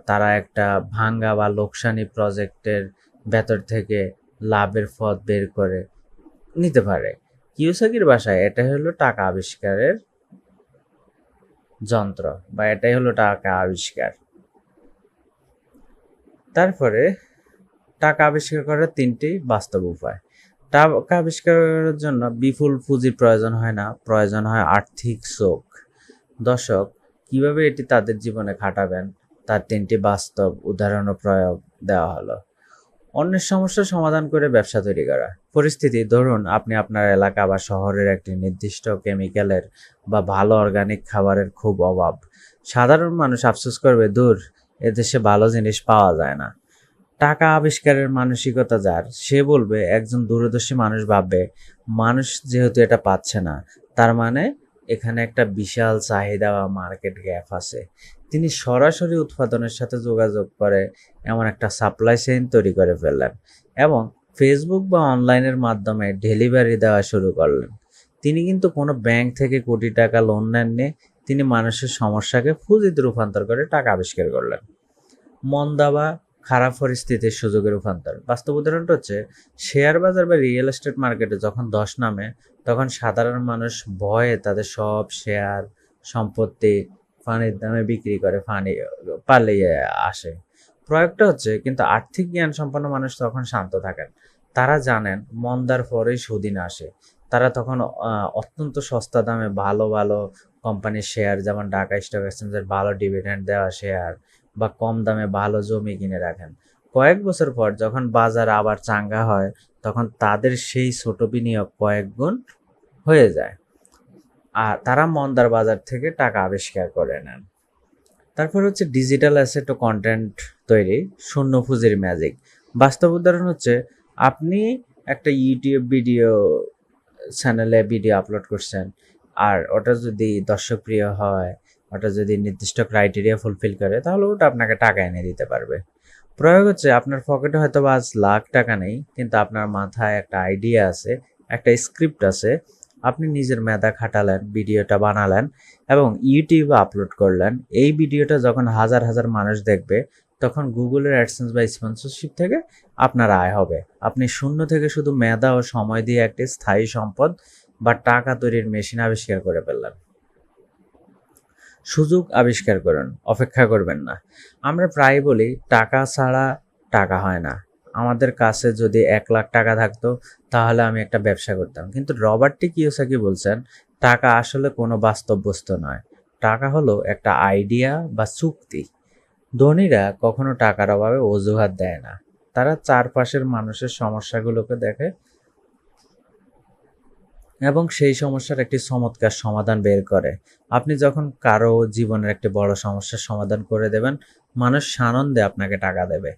তারা একটা ভাঙ্গা বা লোকসানি প্রজেক্টের ভেতর থেকে লাভের পথ বের করে নিতে পারে। কিওসাকির ভাষায় এটাই হলো টাকা আবিষ্কারের যন্ত্র, বা এটাই হলো টাকা আবিষ্কার। তারপরে টাকা আবিষ্কার করার 3টি বাস্তব উপায়। টাকা আবিষ্কারের জন্য বিপুল পুঁজির প্রয়োজন হয় না, প্রয়োজন হয় আর্থিক শোক। দর্শক, কিভাবে এটি তাদের জীবনে খাটাবেন তার 3টি বাস্তব উদাহরণ ও প্রয়োগ দেওয়া হলো। অন্যের সমস্যার সমাধান করে ব্যবসা তৈরি করা। পরিস্থিতি, ধরুন আপনি আপনার এলাকা বা শহরের একটি নির্দিষ্ট কেমিক্যালের বা ভালো অর্গানিক খাবারের খুব অভাব। সাধারণ মানুষ আফসোস করবে, দূর, এদেশে ভালো জিনিস পাওয়া যায় না। টাকা আবিষ্কারের মানসিকতা যার, সে বলবে, একজন দূরদর্শী মানুষ ভাববে, মানুষ যেহেতু এটা পাচ্ছে না, তার মানে এখানে একটা বিশাল চাহিদা বা মার্কেট গ্যাপ আছে। তিনি সরাসরি উৎপাদনের সাথে যোগাযোগ করে এমন একটা সাপ্লাই চেইন তৈরি করে ফেললেন এবং ফেসবুক বা অনলাইনের মাধ্যমে ডেলিভারি দেওয়া শুরু করলেন। তিনি কিন্তু কোনো ব্যাংক থেকে কোটি টাকা লোন নেননি, তিনি মানুষের সমস্যাকে পুঁজিতে রূপান্তর করে টাকা আবিষ্কার করলেন। মন্দা বা খারাপ পরিস্থিতির সুযোগের রূপান্তর। বাস্তব উদাহরণটা হচ্ছে, শেয়ার বাজার বা রিয়েল এস্টেট মার্কেটে যখন ধস নামে, তখন সাধারণ মানুষ ভয়ে তাদের সব শেয়ার সম্পত্তি পানির দামে বিক্রি করে পালিয়ে আসে। প্রয়োগটা হচ্ছে, কিন্তু আর্থিক জ্ঞান সম্পন্ন মানুষ তখন শান্ত থাকেন। তারা জানেন মন্দার পরেই সুদিন আসে। তারা তখন অত্যন্ত সস্তা দামে ভালো ভালো কোম্পানির শেয়ার, যেমন ঢাকা স্টক এক্সচেঞ্জের ভালো ডিভিডেন্ড দেওয়া শেয়ার বা কম দামে ভালো জমি কিনে রাখেন। কয়েক বছর পর যখন বাজার আবার চাঙ্গা হয়, তখন তাদের সেই ছোট বিনিয়োগ কয়েক গুণ হয়ে যায়, আর তারা মন্দার বাজার থেকে টাকা আবিষ্কার করে নেন। তারপর হচ্ছে ডিজিটাল অ্যাসেট ও কন্টেন্ট তৈরি, শূন্য পুঁজির ম্যাজিক। বাস্তব উদাহরণ হচ্ছে, আপনি একটা ইউটিউব ভিডিও চ্যানেলে ভিডিও আপলোড করছেন, আর ওটা যদি দর্শকপ্রিয় হয়, ওটা যদি নির্দিষ্ট ক্রাইটেরিয়া ফুলফিল করে, তাহলে ওটা আপনাকে টাকা এনে দিতে পারবে। প্রয়োগ হচ্ছে, আপনার পকেটে হয়তো আজ লাখ টাকা নেই, কিন্তু আপনার মাথায় একটা আইডিয়া আছে, একটা স্ক্রিপ্ট আছে। আপনি নিজের মেধা খাটালেন, ভিডিওটা বানালেন এবং ইউটিউবে আপলোড করলেন। এই ভিডিওটা যখন হাজার হাজার মানুষ দেখবে, তখন গুগলের অ্যাডসেন্স বা স্পন্সরশিপ থেকে আপনার আয় হবে। আপনি শূন্য থেকে শুধু মেধা ও সময় দিয়ে একটি স্থায়ী সম্পদ বা টাকা তৈরির মেশিন আবিষ্কার করে ফেললেন। সুযোগ আবিষ্কার করুন, অপেক্ষা করবেন না। আমরা প্রায় বলি, টাকা ছাড়া টাকা হয় না। আমাদের কাছে যদি 1 লাখ টাকা থাকতো, তাহলে আমি একটা ব্যবসা করতাম। কিন্তু রবার্ট কিওসাকি বলছেন, টাকা আসলে কোনো বাস্তব বস্তু নয়, টাকা হলো একটা আইডিয়া বা চুক্তি। ধনীরা কখনো টাকার অভাবে অজুহাত দেয় না, তারা চারপাশের মানুষের সমস্যাগুলোকে দেখে এবং সেই সমস্যার একটি চমৎকার সমাধান বের করে। আপনি যখন কারো জীবনের একটি বড় সমস্যার সমাধান করে দেবেন, মানুষ সানন্দে আপনাকে টাকা দেবে।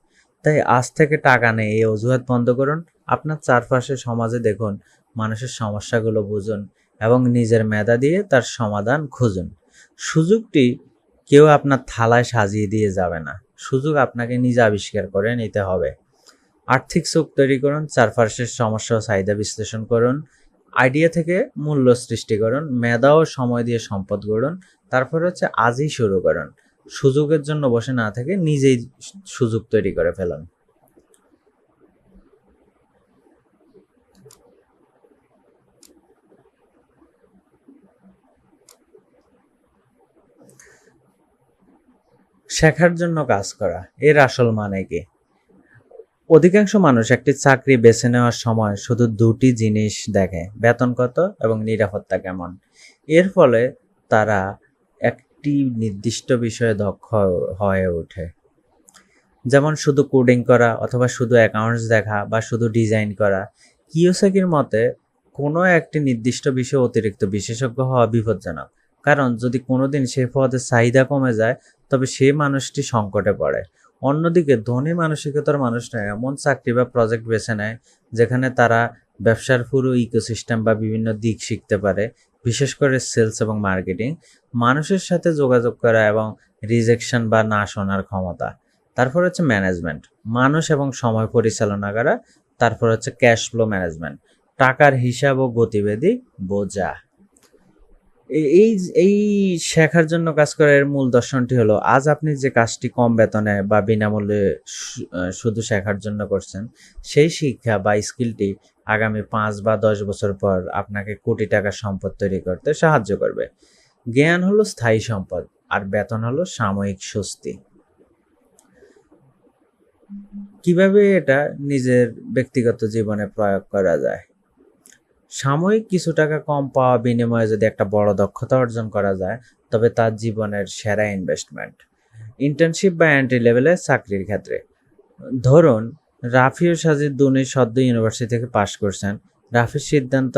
তাই আজ থেকে টাকা নেই এই অজুহাত বন্ধ করুন। আপনার চারপাশে সমাজে দেখুন, মানুষের সমস্যাগুলো বুঝুন এবং নিজের মেধা দিয়ে তার সমাধান খুঁজুন। সুযোগটি কেউ আপনার থালায় সাজিয়ে দিয়ে যাবে না, সুযোগ আপনাকে নিজে আবিষ্কার করে নিতে হবে। আর্থিক চোখ তৈরি করুন, চারপাশের সমস্যা ও চাহিদা বিশ্লেষণ করুন, আইডিয়া থেকে মূল্য সৃষ্টি করুন, মেধা ও সময় দিয়ে সম্পদ গড়ুন। তারপর হচ্ছে আজই শুরু করুন। সুযোগের জন্য বসে না থেকে নিজেই সুযোগ তৈরি করে ফেলুন। শেখার জন্য কাজ করা, এর আসল মানে কি? অধিকাংশ মানুষ একটি চাকরি বেছে নেওয়ার সময় শুধু 2টি জিনিস দেখে, বেতন কত এবং নিরাপত্তা কেমন। এর ফলে তারা একটি একটি নির্দিষ্ট বিষয়ে দক্ষ হয়ে ওঠে, যেমন শুধু কোডিং করা অথবা শুধু অ্যাকাউন্টস দেখা বা শুধু ডিজাইন করা। কিওসাকির মতে কোনো একটি নির্দিষ্ট বিষয়ে অতিরিক্ত বিশেষজ্ঞ হওয়া বিপজ্জনক, কারণ যদি কোনোদিন সেই পদের চাহিদা কমে যায় তবে সেই মানুষটি সংকটে পড়ে। অন্যদিকে ধনী মানসিকতার মানুষরা এমন চাকরি বা প্রজেক্ট বেছে নেয় যেখানে তারা ব্যবসার পুরো ইকোসিস্টেম বা বিভিন্ন দিক শিখতে পারে, বিশেষ করে সেলস এবং মার্কেটিং, মানুষের সাথে যোগাযোগ করা এবং রিজেকশন বা না শোনার ক্ষমতা। তারপর হচ্ছে ম্যানেজমেন্ট, মানুষ এবং সময় পরিচালনা করা। তারপর হচ্ছে ক্যাশ ফ্লো ম্যানেজমেন্ট, টাকার হিসাব ও গতিবিধি বোঝা। এই এই শেখার জন্য কাজ করার এর মূল দর্শনটি হলো, আজ আপনি যে কাজটি কম বেতনে বা বিনামূল্যে শুধু শেখার জন্য করছেন, সেই শিক্ষা বা স্কিলটি আগামী 5 বা 10 বছর পর আপনাকে কোটি টাকার সম্পদ তৈরি করতে সাহায্য করবে। জ্ঞান হলো স্থায়ী সম্পদ, আর বেতন হলো সাময়িক স্বস্তি। কিভাবে এটা নিজের ব্যক্তিগত জীবনে প্রয়োগ করা যায়? সাময়িক কিছু টাকা কম পাওয়া বিনিময়ে যদি একটা বড় দক্ষতা অর্জন করা যায়, তবে তার জীবনের সেরা ইনভেস্টমেন্ট। ইন্টার্নশিপ বা এন্ট্রি লেভেলে চাকরির ক্ষেত্রে, ধরুন রাফি ও সাজিদ দুনি সদ্য ইউনিভার্সিটি থেকে পাশ করছেন। রাফির সিদ্ধান্ত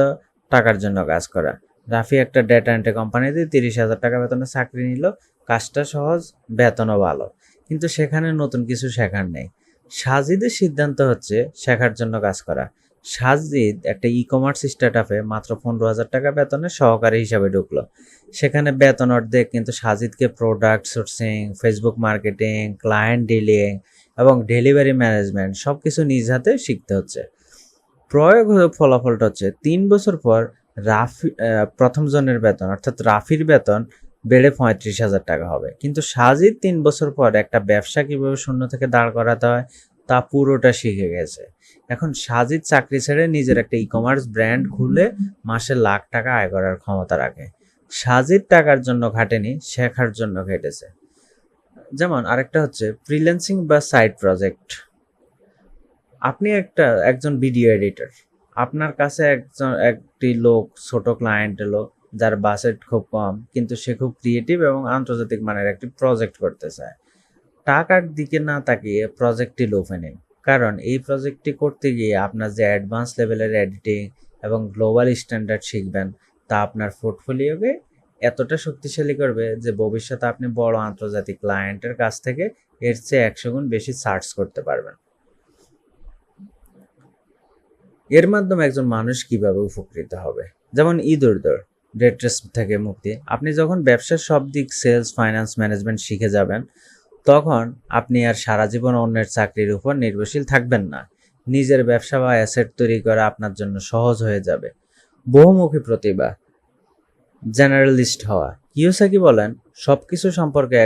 টাকার জন্য কাজ করা। রাফি একটা ডেটা এন্ট্রি কোম্পানিতে 30,000 টাকা বেতনে চাকরি নিল। কাজটা সহজ, বেতনও ভালো, কিন্তু সেখানে নতুন কিছু শেখার নেই। সাজিদের সিদ্ধান্ত হচ্ছে শেখার জন্য কাজ করা। সাজিদ একটা ই-কমার্স স্টার্টআপে মাত্র 15,000 টাকা বেতনে সহকারী হিসাবে ঢুকলো। সেখানে বেতন অর্ধেক, কিন্তু সাজিদকে product sourcing, Facebook marketing, client dealing এবং ডেলিভারি ম্যানেজমেন্ট সবকিছু নিজ হাতে শিখতে হচ্ছে। প্রয়োগ ফলাফলটা হচ্ছে 3 বছর পর প্রথম জনের বেতন অর্থাৎ রাফির বেতন বেড়ে 35,000 টাকা হবে, কিন্তু সাজিদ 3 বছর পর একটা ব্যবসা কিভাবে শূন্য থেকে দাঁড় করাতে হয় তা পুরোটা শিখে গেছে। এখন সাজিদ চাকরি ছেড়ে নিজের একটা ই-কমার্স ব্র্যান্ড খুলে মাসে লাখ টাকা আয় করার ক্ষমতা রাখে। সাজিদ টাকার জন্য খাটেনি, শেখার জন্য খেটেছে। যেমন আরেকটা হচ্ছে ফ্রিল্যান্সিং বা সাইড প্রজেক্ট। আপনি একজন ভিডিও এডিটর, আপনার কাছে একটি লোক, ছোট ক্লায়েন্ট এলো যার বাজেট খুব কম, কিন্তু সে খুব ক্রিয়েটিভ এবং আন্তর্জাতিক মানের একটি প্রজেক্ট করতে চায়। টাকার দিকে না তাকিয়ে প্রজেক্টটি লোভে নিন, কারণ এই প্রজেক্টটি করতে গিয়ে আপনার যে অ্যাডভান্স লেভেলের এডিটিং এবং গ্লোবাল স্ট্যান্ডার্ড শিখবেন তা আপনার পোর্টফোলিওকে এতটা শক্তিশালী করবে যে ভবিষ্যতে আপনি বড় আন্তর্জাতিক ক্লায়েন্টের কাছ থেকে এর চেয়ে 100 গুণ বেশি চার্জ করতে পারবেন। এর মাধ্যমে একজন মানুষ কিভাবে উপকৃত হবে? যেমন ইঁদুরদৌড়, রেট রেস থেকে মুক্তি। আপনি যখন ব্যবসার সব দিক, সেলস, ফাইন্যান্স, ম্যানেজমেন্ট শিখে যাবেন, তখন আপনি আর সারা জীবন অন্যের চাকরির উপর নির্ভরশীল থাকবেন না। নিজের ব্যবসা বা অ্যাসেট তৈরি করা আপনার জন্য সহজ হয়ে যাবে। বহুমুখী প্রতিভা, জেনারেলিস্ট হওয়া। কিওসাকি বলেন, সবকিছু সম্পর্কে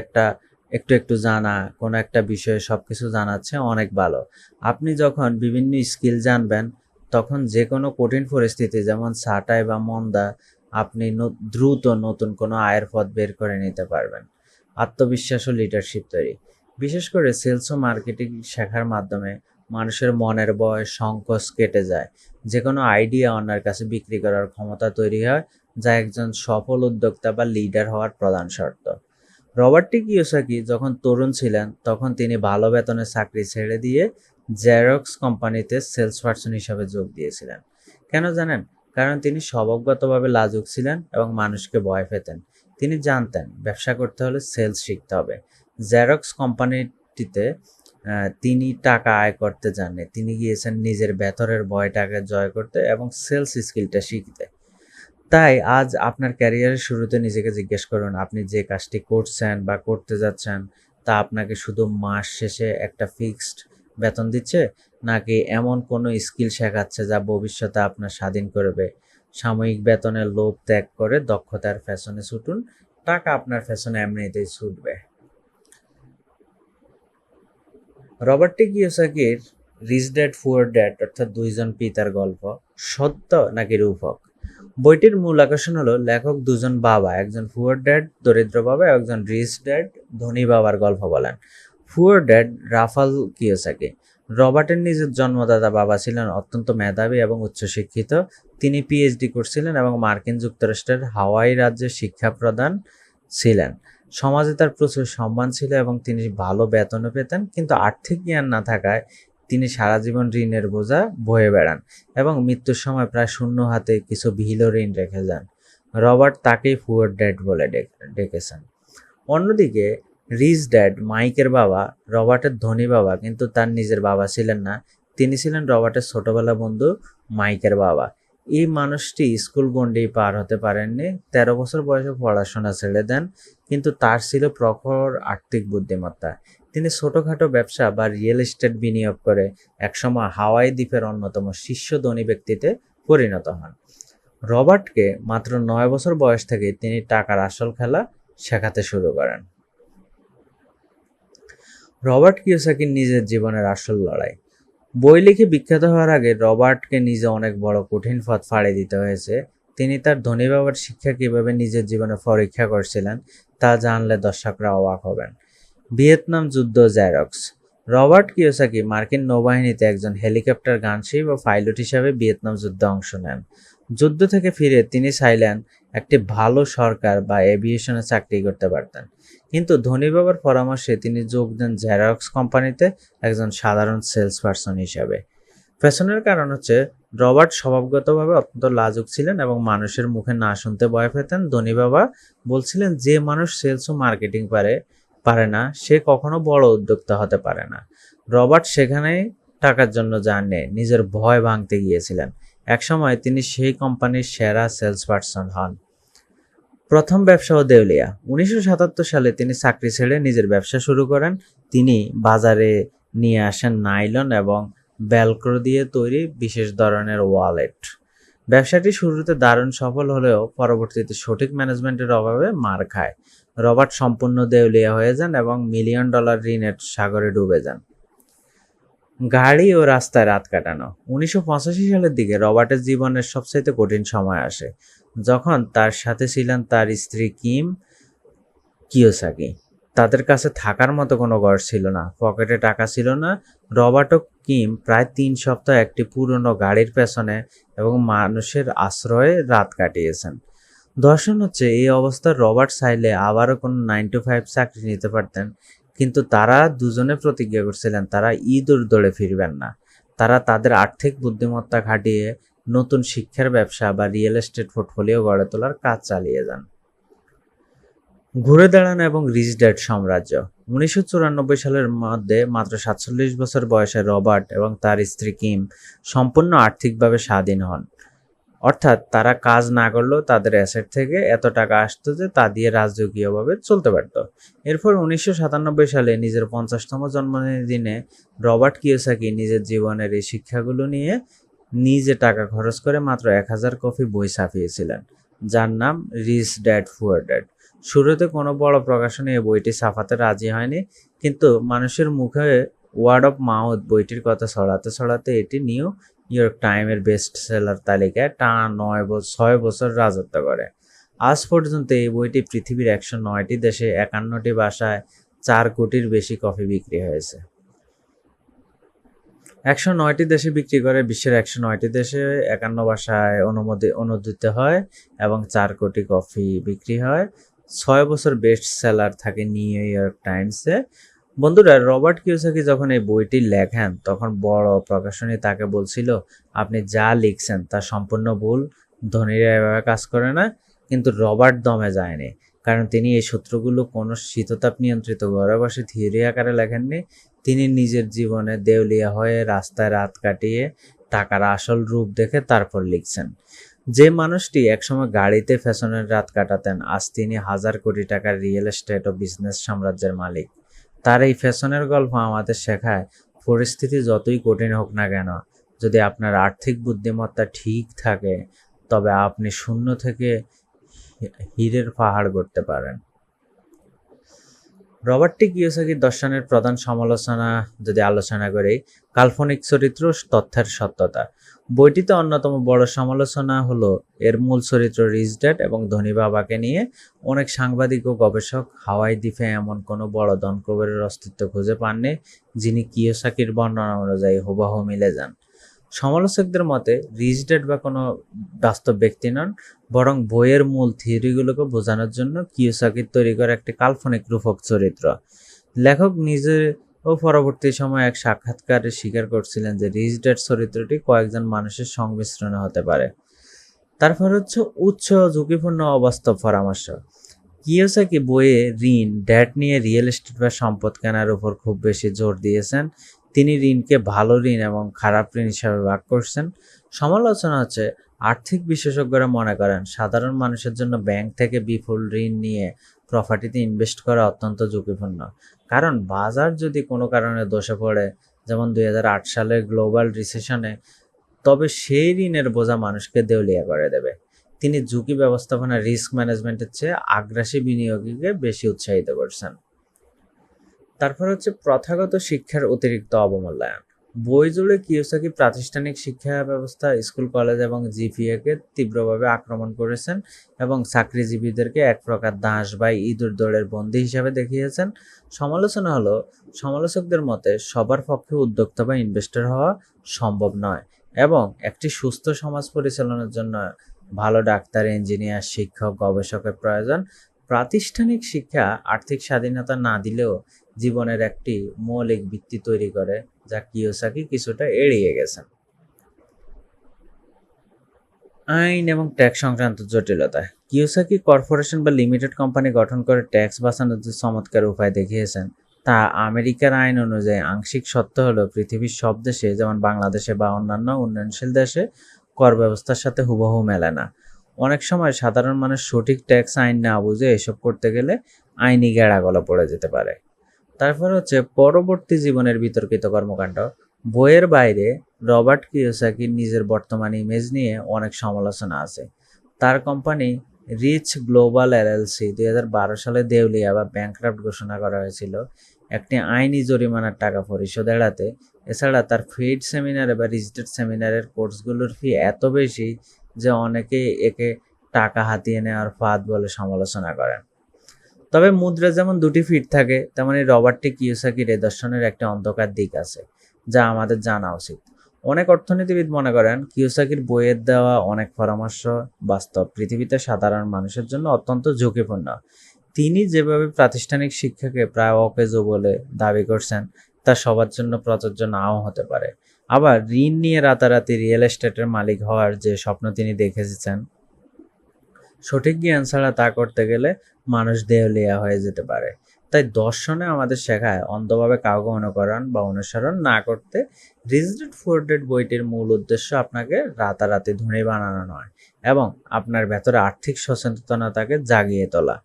একটু জানা, কোনো একটা বিষয়ে সবকিছু জানাচ্ছে অনেক ভালো। আপনি যখন বিভিন্ন স্কিল জানবেন, তখন যে কোনো কঠিন পরিস্থিতি, যেমন ছাঁটাই বা মন্দা, আপনি দ্রুত নতুন কোনো আয়ের পথ বের করে নিতে পারবেন। আত্মবিশ্বাস ও লিডারশিপ তৈরি, বিশেষ করে সেলস ও মার্কেটিং শেখার মাধ্যমে মানুষের মনের ভয়, সংকোচ কেটে যায়। যে কোনো আইডিয়া অন্যের কাছে বিক্রি করার ক্ষমতা তৈরি হয়, যা একজন সফল উদ্যোক্তা বা লিডার হওয়ার প্রধান শর্ত। রবার্ট টি কিওসাকি যখন তরুণ ছিলেন, তখন তিনি ভালো বেতনের চাকরি ছেড়ে দিয়ে জেরক্স কোম্পানিতে সেলস পারসন হিসাবে যোগ দিয়েছিলেন। কেন জানেন? কারণ তিনি স্বভাবগতভাবে লাজুক ছিলেন এবং মানুষকে ভয় পেতেন। তিনি জানতেন ব্যবসা করতে হলে সেলস শিখতে হবে। জেরক্স কোম্পানিটিতে তিনি টাকা আয় করতে যাননি, তিনি গিয়েছেন নিজের ভেতরের ভয়টাকে জয় করতে এবং সেলস স্কিলটা শিখতে। তাই আজ আপনার ক্যারিয়ারের শুরুতে নিজেকে জিজ্ঞেস করুন, আপনি যে কাজটি করছেন বা করতে যাচ্ছেন তা আপনাকে শুধু মাস শেষে একটা ফিক্সড বেতন দিচ্ছে, নাকি এমন কোনো স্কিল শেখাচ্ছে যা ভবিষ্যতে আপনার স্বাধীন করবে। সাময়িক বেতনের লোভ ত্যাগ করে দক্ষতার ফ্যাশনে ছুটুন, টাকা আপনার ফ্যাশনে এমনিতেই ছুটবে। রবার্ট টি কিওসাকির রিচ ড্যাড পুয়ার ড্যাড অর্থাৎ দুইজন পিতার গল্প সত্য নাকি রূপক? বইটির মূল আকর্ষণ হলো লেখক দুজন বাবা, একজন পুয়ার ড্যাড দরিদ্র বাবা, একজন রিচ ড্যাড ধনী বাবার গল্প বলেন। Poor Dad Ralph Kiyosaki. রবার্টের নিজের জন্মদাতা বাবা ছিলেন অত্যন্ত মেধাবী এবং উচ্চশিক্ষিত। তিনি পিএইচডি করছিলেন এবং মার্কিন যুক্তরাষ্ট্রের হাওয়াই রাজ্যে শিক্ষা প্রদান ছিলেন। সমাজে তার প্রচুর সম্মান ছিল এবং তিনি ভালো বেতনও পেতেন, কিন্তু আর্থিক জ্ঞান না থাকায় তিনি সারা জীবন ঋণের বোঝা বয়ে বেড়ান এবং মৃত্যুর সময় প্রায় শূন্য হাতে কিছু ভিলো ঋণ রেখে যান। রবার্ট তাকেই পুয়ার ড্যাড বলে ডেকেছেন। অন্যদিকে রিচ ড্যাড, মাইকের বাবা, রবার্টের ধনী বাবা কিন্তু তার নিজের বাবা ছিলেন না। তিনি ছিলেন রবার্টের ছোটবেলা বন্ধু মাইকের বাবা। এই মানুষটি স্কুল গণ্ডি পার হতে পারেননি, 13 বছর বয়সে পড়াশোনা ছেড়ে দেন, কিন্তু তার ছিল প্রখর আর্থিক বুদ্ধিমত্তা। তিনি ছোটখাটো ব্যবসা বা রিয়েল এস্টেট বিনিয়োগ করে একসময় হাওয়াই দ্বীপের অন্যতম শীর্ষ ধনী ব্যক্তিতে পরিণত হন। রবার্টকে মাত্র 9 বছর বয়স থেকে তিনি টাকার আসল খেলা শেখাতে শুরু করেন। রবার্ট কিওসাকির নিজের জীবনের আসল লড়াই। বই লিখে বিখ্যাত হওয়ার আগে রবার্টকে নিজে অনেক বড় কঠিন পথ পাড়ি দিতে হয়েছে। তিনি তার ধনী বাবার শিক্ষা কিভাবে নিজের জীবনে পরীক্ষা করছিলেন তা জানলে দর্শকরা অবাক হবেন। ভিয়েতনাম যুদ্ধ জেরক্স। রবার্ট কিওসাকি মার্কিন নৌবাহিনীতে একজন হেলিকপ্টার গানশিপ ও পাইলট হিসাবে ভিয়েতনাম যুদ্ধে অংশ নেন। যুদ্ধ থেকে ফিরে তিনি চাইলেন একটি ভালো সরকার বা এভিয়েশনে চাকরি করতে পারতেন, কিন্তু ধনী বাবার পরামর্শে তিনি যোগ দেন জেরক্স কোম্পানিতে একজন সাধারণ সেলস পারসন হিসাবে। পেছনের কারণ হচ্ছে রবার্ট স্বভাবগতভাবে অত্যন্ত লাজুক ছিলেন এবং মানুষের মুখে না শুনতে ভয় পেতেন। ধনী বাবা বলছিলেন, যে মানুষ সেলস ও মার্কেটিং পারে না সে কখনো বড় উদ্যোক্তা হতে পারে না। রবার্ট সেখানেই টাকার জন্য যাননি, নিজের ভয় ভাঙতে গিয়েছিলেন। একসময় তিনি সেই কোম্পানির সেরা সেলস পারসন হন। প্রথম ব্যবসা ও দেউলিয়া। 1977 সালে তিনি চাকরি ছেড়ে নিজের ব্যবসা শুরু করেন। তিনি বাজারে নিয়ে আসেন নাইলন এবং ভেলক্রো দিয়ে তৈরি বিশেষ ধরনের ওয়ালেট। ব্যবসাটি শুরুতে দারুণ সফল হলেও পরবর্তীতে সঠিক ম্যানেজমেন্টের অভাবে মার খায়। রবার্ট সম্পূর্ণ দেউলিয়া হয়ে যান এবং $1 মিলিয়ন ঋণের সাগরে ডুবে যান। গাড়ি ও রাস্তায় রাত কাটানো। 1985 সালের দিকে রবার্টের জীবনের সবচাইতে কঠিন সময় আসে, যখন তার সাথে ছিলেন তার স্ত্রী কিম কিওসাকি। তাদের কাছে থাকার মতো কোনো ঘর ছিল না, পকেটে টাকা ছিল না। রবার্ট ও কিম প্রায় 3 সপ্তাহ একটি পুরনো গাড়ির পেছনে এবং মানুষের আশ্রয়ে রাত কাটিয়েছেন। দর্শন হচ্ছে, এই অবস্থায় রবার্ট চাইলে আবারও কোনো 9 to 5 চাকরি নিতে পারতেন, কিন্তু তারা দুজনে প্রতিজ্ঞা করছিলেন তারা ইঁদুর দৌড়ে ফিরবেন না। তারা তাদের আর্থিক বুদ্ধিমত্তা খাটিয়ে নতুন শিক্ষার ব্যবসা বা রিয়েল এস্টেট পোর্টফোলিও গড়ে তোলার কাজ চালিয়ে যান। ঘুরে দাঁড়ানো এবং রিচ ড্যাড সাম্রাজ্য। 1994 সালের মধ্যে মাত্র 47 বছর বয়সে রবার্ট এবং তার স্ত্রী কিম সম্পূর্ণ আর্থিকভাবে স্বাধীন হন। অর্থাৎ তারা কাজ না করলেও তাদের অ্যাসেট থেকে এত টাকা আসতো যে তা দিয়ে রাজকীয়ভাবে চলতে পারত। এরপর 1997 সালে নিজের 50তম জন্মদিনে রবার্ট কিওসাকি নিজের জীবনের এই শিক্ষাগুলো নিয়ে নিজে টাকা খরচ করে মাত্র 1000 কপি বই ছাপিয়েছিলেন, যার নাম রিচ ড্যাড পুয়ার ড্যাড। শুরুতে কোনো বড় প্রকাশনী এই বইটি ছাপাতে রাজি হয়নি, কিন্তু মানুষের মুখে ওয়ার্ড অফ মাউথ বইটির কথা ছড়াতে ছড়াতে এটি নিউ ইয়র্ক টাইমের বেস্ট সেলার তালিকায় টানা 6 বছর রাজত্ব করে। আজ পর্যন্ত এই বইটি পৃথিবীর 109টি দেশে 51টি ভাষায় 4 কোটির বেশি কপি বিক্রি হয়েছে। 109টি দেশে বিক্রি করে, বিশ্বের 109টি দেশে 51 ভাষায় অনুদিত হয় এবং 4 কোটি কপি বিক্রি হয়। 6 বছর বেস্ট সেলার থাকে নিউ ইয়র্ক টাইমসে। বন্ধুরা, রবার্ট কিওসাকি যখন এই বইটি লেখেন তখন বড় প্রকাশনী তাকে বলছিল, আপনি যা লিখছেন তা সম্পূর্ণ ভুল, ধনীরা এভাবে কাজ করে না। কিন্তু রবার্ট দমে যায়নি, কারণ তিনি এই সূত্রগুলো কোনো শীততাপ নিয়ন্ত্রিত ঘরে বসে থিওরি আকারে লেখেননি। তিনি নিজের জীবনে দেউলিয়া হয়ে রাস্তায় রাত কাটিয়ে টাকার আসল রূপ দেখে তারপর লিখছেন। যে মানুষটি একসময় গাড়িতে ফ্যাশনের রাত কাটাতেন, আজ তিনি 1000 কোটি টাকার রিয়েল এস্টেট ও বিজনেস সাম্রাজ্যের মালিক। তার এই ফ্যাশনের গল্প আমাদের শেখায়, পরিস্থিতি যতই কঠিন হোক না কেন, যদি আপনার আর্থিক বুদ্ধিমত্তা ঠিক থাকে তবে আপনি শূন্য থেকে হীরের পাহাড় গড়তে পারেন। রবার্ট কিওসাকির দর্শনের প্রধান সমালোচনা যদি আলোচনা করি, কাল্পনিক চরিত্র, তথ্যের সত্যতা। বইটিতে অন্যতম বড় সমালোচনা হলো এর মূল চরিত্র রিচ ড্যাড এবং ধনী বাবাকে নিয়ে। অনেক সাংবাদিক ও গবেষক হাওয়াই দ্বীপে এমন কোনো বড় ধনকুবেরের অস্তিত্ব খুঁজে পাননি যিনি কিওসাকির বর্ণনা অনুযায়ী হুবহু মিলে যান। সমালোচকদের মতে রিচ ড্যাড বা কোনো বাস্তব ব্যক্তি নন, বরং বইয়ের মূল থিওরিগুলোকে বোঝানোর জন্য কিওসাকির তৈরি করা একটি কাল্পনিক রূপক চরিত্র। লেখক নিজেও পরবর্তী সময়ে এক সাক্ষাৎকারে স্বীকার করছিলেন যে রিচ ড্যাড চরিত্রটি কয়েকজন মানুষের সংমিশ্রণে হতে পারে। তারপর হচ্ছে উচ্চ ঝুঁকিপূর্ণ অবাস্তব পরামর্শ। কিওসাকি বইয়ে ঋণ, ডেট নিয়ে রিয়েল এস্টেট বা সম্পদ কেনার উপর খুব বেশি জোর দিয়েছেন। তিনি ঋণকে ভালো ঋণ এবং খারাপ ঋণ হিসাবে ভাগ করছেন। সমালোচনা হচ্ছে আর্থিক বিশেষজ্ঞরা মনে করেন সাধারণ মানুষের জন্য ব্যাংক থেকে বিপুল ঋণ নিয়ে প্রপার্টিতে ইনভেস্ট করা অত্যন্ত ঝুঁকিপূর্ণ, কারণ বাজার যদি কোনো কারণে ধসে পড়ে, যেমন 2008 সালের গ্লোবাল রিসেশনে, তবে সেই ঋণের বোঝা মানুষকে দেউলিয়া করে দেবে। তিনি ঝুঁকি ব্যবস্থাপনা, রিস্ক ম্যানেজমেন্টের চেয়ে আগ্রাসী বিনিয়োগীকে বেশি উৎসাহিত করছেন। তারপর হচ্ছে প্রথাগত শিক্ষার অতিরিক্ত অবমূল্যায়ন। বই জুড়ে কিওসাকি প্রাতিষ্ঠানিক শিক্ষা ব্যবস্থা, স্কুল, কলেজ এবং জিপিএকে তীব্রভাবে আক্রমণ করেছেন এবং চাকরিজীবীদেরকে এক প্রকার দাস বা ইঁদুর দৌড়ের বন্দী হিসাবে দেখিয়েছেন। সমালোচনা হলো, সমালোচকদের মতে সবার পক্ষে উদ্যোক্তা বা ইনভেস্টর হওয়া সম্ভব নয় এবং একটি সুস্থ সমাজ পরিচালনার জন্য ভালো ডাক্তার, ইঞ্জিনিয়ার, শিক্ষক, গবেষকের প্রয়োজন। প্রাতিষ্ঠানিক শিক্ষা আর্থিক স্বাধীনতা না দিলেও জীবনের একটি মৌলিক ভিত্তি তৈরি করে, যা কিওসাকি কিছুটা এড়িয়ে গেছেন। আইন এবং ট্যাক্স সংক্রান্ত জটিলতা। কিওসাকি কর্পোরেশন বা লিমিটেড কোম্পানি গঠন করে ট্যাক্স বাঁচানোর যে চমৎকার উপায় দেখিয়েছেন, তা আমেরিকার আইন অনুযায়ী আংশিক সত্য হলেও পৃথিবীর সব দেশে, যেমন বাংলাদেশে বা অন্যান্য উন্নয়নশীল দেশে, কর ব্যবস্থার সাথে হুবহু মেলে না। অনেক সময় সাধারণ মানুষ সঠিক ট্যাক্স আইন না বুঝে এসব করতে গেলে আইনি গেড়াগলা পড়ে যেতে পারে। তারপর হচ্ছে পরবর্তী জীবনের বিতর্কিত কর্মকাণ্ড। বইয়ের বাইরে রবার্ট কিওসাকির নিজের বর্তমান ইমেজ নিয়ে অনেক সমালোচনা আছে। তার কোম্পানি রিচ গ্লোবাল এলএলসি 2012 সালে দেউলিয়া বা ব্যাংক্রাফট ঘোষণা করা হয়েছিল একটি আইনি জরিমানার টাকা পরিশোধ এড়াতে। এছাড়া তার ফিড সেমিনারে বা রিজিটেড সেমিনারের কোর্সগুলোর ফি এত বেশি যে অনেকেই একে টাকা হাতিয়ে নেওয়ার ফাঁদ বলে সমালোচনা করেন। তবে মুদ্রা যেমন দুটি ফিট থাকে, তেমনি রবার্ট কিওসাকির এ দর্শনের একটা অন্ধকার দিক আছে, যা আমাদের জানা উচিত। অনেক অর্থনীতিবিদ মনে করেন কিওসাকির বইয়ের দেওয়া অনেক পরামর্শ বাস্তব পৃথিবীতে সাধারণ মানুষের জন্য অত্যন্ত ঝুঁকিপূর্ণ। তিনি যেভাবে প্রাতিষ্ঠানিক শিক্ষাকে প্রায় অকেজো বলে দাবি করছেন, তা সবার জন্য প্রযোজ্য নাও হতে পারে। আবার ঋণ নিয়ে রাতারাতি রিয়েল এস্টেটের মালিক হওয়ার যে স্বপ্ন তিনি দেখেছেন, সঠিক জ্ঞান ছাড়া তা করতে গেলে মানুষ দেউলিয়া হয়ে যেতে পারে। তাই দর্শনে আমাদের শেখায় অন্ধভাবে কাউকে অনুকরণ বা অনুসরণ না করতে। রিচ ড্যাড পুয়ার ড্যাড বইটির মূল উদ্দেশ্য আপনাকে রাতারাতি ধনী বানানো নয়, এবং আপনার ভেতরে আর্থিক সচেতনতাকে জাগিয়ে তোলা।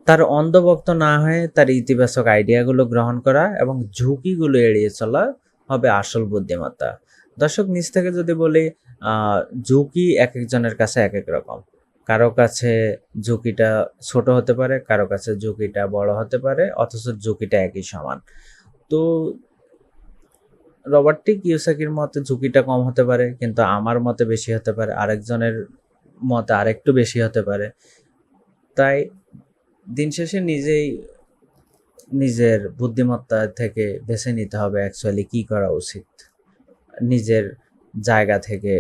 তার অন্ধভক্ত না হয়ে তার ইতিবাচক আইডিয়াগুলো গ্রহণ করা এবং ঝুঁকিগুলো এড়িয়ে চলা হবে আসল বুদ্ধিমত্তা। দর্শক, নিচ থেকে যদি বলি, ঝুঁকি এক একজনের কাছে এক এক রকম। কারো কাছে ঝুঁকিটা ছোট হতে পারে, কারো কাছে ঝুঁকিটা বড় হতে পারে, অথচ ঝুঁকিটা একই সমান। তো রবার্ট কিওসাকির মতে ঝুঁকিটা কম হতে পারে, কিন্তু আমার মতে বেশি হতে পারে, আরেকজনের মতে আরেকটু বেশি হতে পারে। তাই দিন শেষে নিজের বুদ্ধিমত্তা থেকে বেছে নিতে হবে অ্যাকচুয়ালি কি করা উচিত। নিজের জায়গা থেকে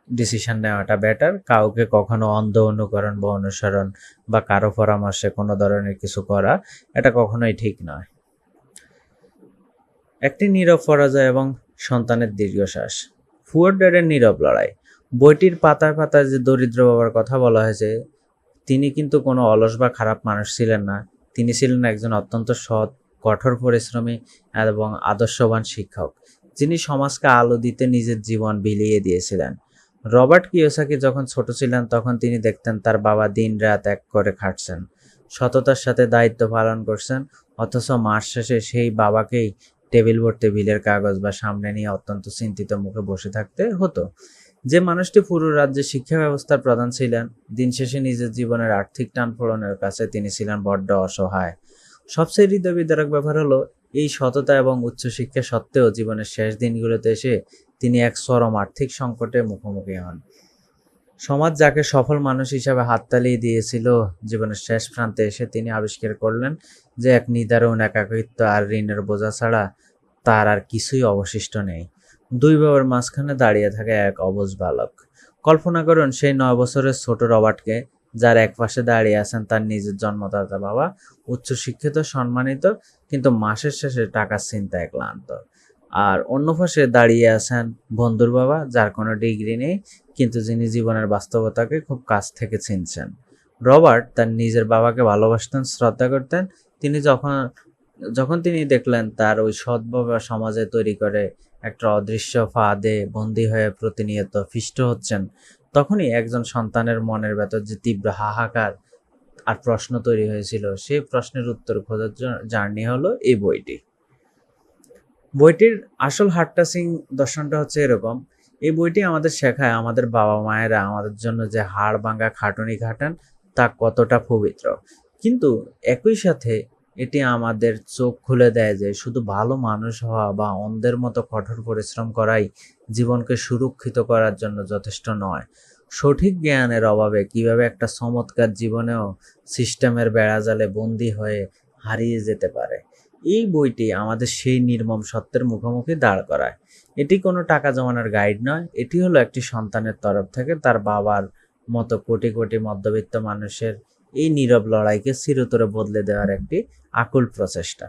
ডিসিশন নেওয়াটা বেটার। কাউকে কখনো অন্ধ অনুকরণ বা অনুসরণ বা কারো পরামর্শে কোনো ধরনের কিছু করা, এটা কখনোই ঠিক নয়। একটি নীরব পরাজয় এবং সন্তানের দীর্ঘশ্বাস। পুয়ার ড্যাডের নীরব লড়াই। বইটির পাতায় পাতায় যে দরিদ্র বাবার কথা বলা হয়েছে, তিনি কিন্তু কোনো অলস বা খারাপ মানুষ ছিলেন না। তিনি ছিলেন একজন অত্যন্ত সৎ, কঠোর পরিশ্রমী এবং আদর্শবান শিক্ষক, যিনি সমাজকে আলো দিতে নিজের জীবন বিলিয়ে দিয়েছিলেন। রবার্ট কিওসাকি যখন ছোট ছিলেন, তখন তিনি দেখতেন তার বাবা দিন রাত এক করে খাটছেন, সততার সাথে দায়িত্ব পালন করছেন, অথচ মাস শেষে সেই বাবাকেই টেবিল ভর্তি বিলের কাগজ বা সামনে নিয়ে অত্যন্ত চিন্তিত মুখে বসে থাকতে হতো। যে মানুষটি পুরো রাজ্যের শিক্ষা ব্যবস্থার প্রধান ছিলেন, দিন শেষে নিজের জীবনের আর্থিক টানপোড়েনের কাছে তিনি ছিলেন বড্ড অসহায়। সবচেয়ে হৃদয় বিদারক ব্যাপার হলো, এই সততা এবং উচ্চশিক্ষা সত্ত্বেও জীবনের শেষ দিনগুলোতে এসে তিনি এক চরম আর্থিক সংকটে মুখোমুখি হন। সমাজ যাকে সফল মানুষ হিসাবে হাততালি দিয়েছিল, জীবনের শেষ প্রান্তে এসে তিনি আবিষ্কার করলেন যে এক নিদারুণ একাকিত্ব আর ঋণের বোঝা ছাড়া তার আর কিছুই অবশিষ্ট নেই। দুই বাবার মাঝখানে দাঁড়িয়ে থাকে এক অবুঝ বালক। কল্পনা করুন সেই 9 বছরের ছোট রবার্টকে, যার এক পাশে দাঁড়িয়ে আছেন তার নিজের জন্মদাতা বাবা, উচ্চশিক্ষিত, সম্মানিত, কিন্তু মাসের শেষে টাকার চিন্তায় ক্লান্ত। আর অন্য পাশে দাঁড়িয়ে আছেন বন্ধুর বাবা, যার কোনো ডিগ্রি নেই, কিন্তু যিনি জীবনের বাস্তবতাকে খুব কাছ থেকে চিনছেন। রবার্ট তার নিজের বাবাকে ভালোবাসতেন, শ্রদ্ধা করতেন। তিনি যখন যখন তিনি দেখলেন তার ওই সৎ বাবা সমাজে তৈরি করে একটা অদৃশ্য ফাঁদে বন্দী হয়ে প্রতিনিয়ত পিষ্ট হচ্ছেন, তখনই একজন সন্তানের মনের ভেতর যে তীব্র হাহাকার আর প্রশ্ন তৈরি হয়েছিল, সেই প্রশ্নের উত্তর খোঁজার জার্নি হলো এই বইটি। বইটির আসল হার্ট টাচিং দর্শনটা হচ্ছে এরকম: এই বইটি আমাদের শেখায় আমাদের বাবা মায়েরা আমাদের জন্য যে হাড় ভাঙা খাটুনি খাটান তা কতটা পবিত্র, কিন্তু একই সাথে এটি আমাদের চোখ খুলে দেয় যে শুধু ভালো মানুষ হওয়া বা অন্ধের মতো কঠোর পরিশ্রম করাই জীবনকে সুরক্ষিত করার জন্য যথেষ্ট নয়। সঠিক জ্ঞানের অভাবে কিভাবে একটা চমৎকার জীবনেও সিস্টেমের বেড়াজালে বন্দী হয়ে হারিয়ে যেতে পারে, এই বইটি আমাদের সেই নির্মম সত্যের মুখোমুখি দাঁড় করায়। এটি কোনো টাকা জমানোর গাইড নয়, এটি হলো একটি সন্তানের তরফ থেকে তার বাবার মতো কোটি কোটি মধ্যবিত্ত মানুষের এই নীরব লড়াইকে চিরতরে বদলে দেওয়ার একটি আকুল প্রচেষ্টা।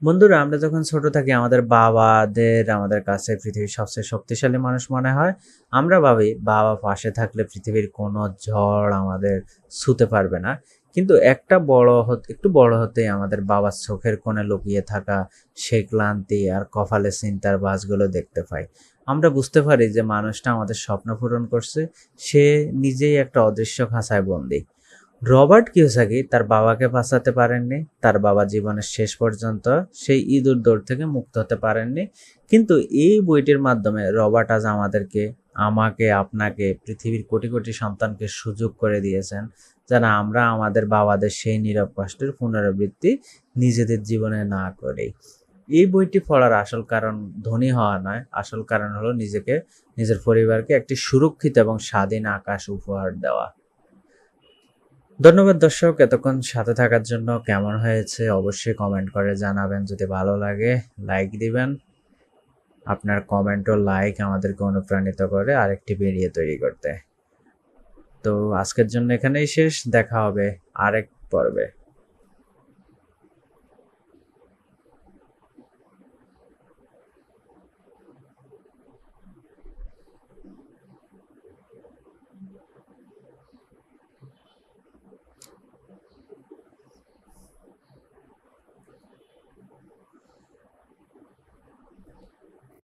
বন্ধুরা, আমরা যখন ছোট থাকি আমাদের বাবাদের আমাদের কাছে পৃথিবীর সবচেয়ে শক্তিশালী মানুষ মনে হয়। আমরা ভাবি বাবা পাশে থাকলে পৃথিবীর কোনো ঝড় আমাদের ছুঁতে পারবে না, কিন্তু একটু বড় হতেই আমাদের বাবার চোখের কোণে লুকিয়ে থাকা সেই ক্লান্তি আর কপালে চিন্তার ভাঁজগুলো দেখতে পাই। আমরা বুঝতে পারি যে মানুষটা আমাদের স্বপ্ন পূরণ করছে, সে নিজেই একটা অদৃশ্য খাঁচায় বন্দী। রবার্ট কিওসাকি তার বাবাকে বাঁচাতে পারেননি, তার বাবা জীবনের শেষ পর্যন্ত সেই ইঁদুর দৌড় থেকে মুক্ত হতে পারেননি, কিন্তু এই বইটির মাধ্যমে রবার্ট আজ আমাকে, আপনাকে, পৃথিবীর কোটি কোটি সন্তানকে সুযোগ করে দিয়েছেন, যেন আমরা আমাদের বাবাদের সেই নীরব কষ্টের পুনরাবৃত্তি নিজেদের জীবনে না করি। এই বইটি পড়ার আসল কারণ ধনী হওয়া নয়, আসল কারণ হলো নিজের পরিবারকে একটি সুরক্ষিত এবং স্বাধীন আকাশ উপহার দেওয়া। ধন্যবাদ দর্শক, এতক্ষণ সাথে থাকার জন্য। কেমন হয়েছে অবশ্যই কমেন্ট করে জানাবেন। যদি ভালো লাগে লাইক দিবেন। আপনার কমেন্ট ও লাইক আমাদেরকে অনুপ্রাণিত করে আরেকটি ভিডিও তৈরি করতে। তো আজকের জন্য এখানেই শেষ, দেখা হবে আরেক পর্বে।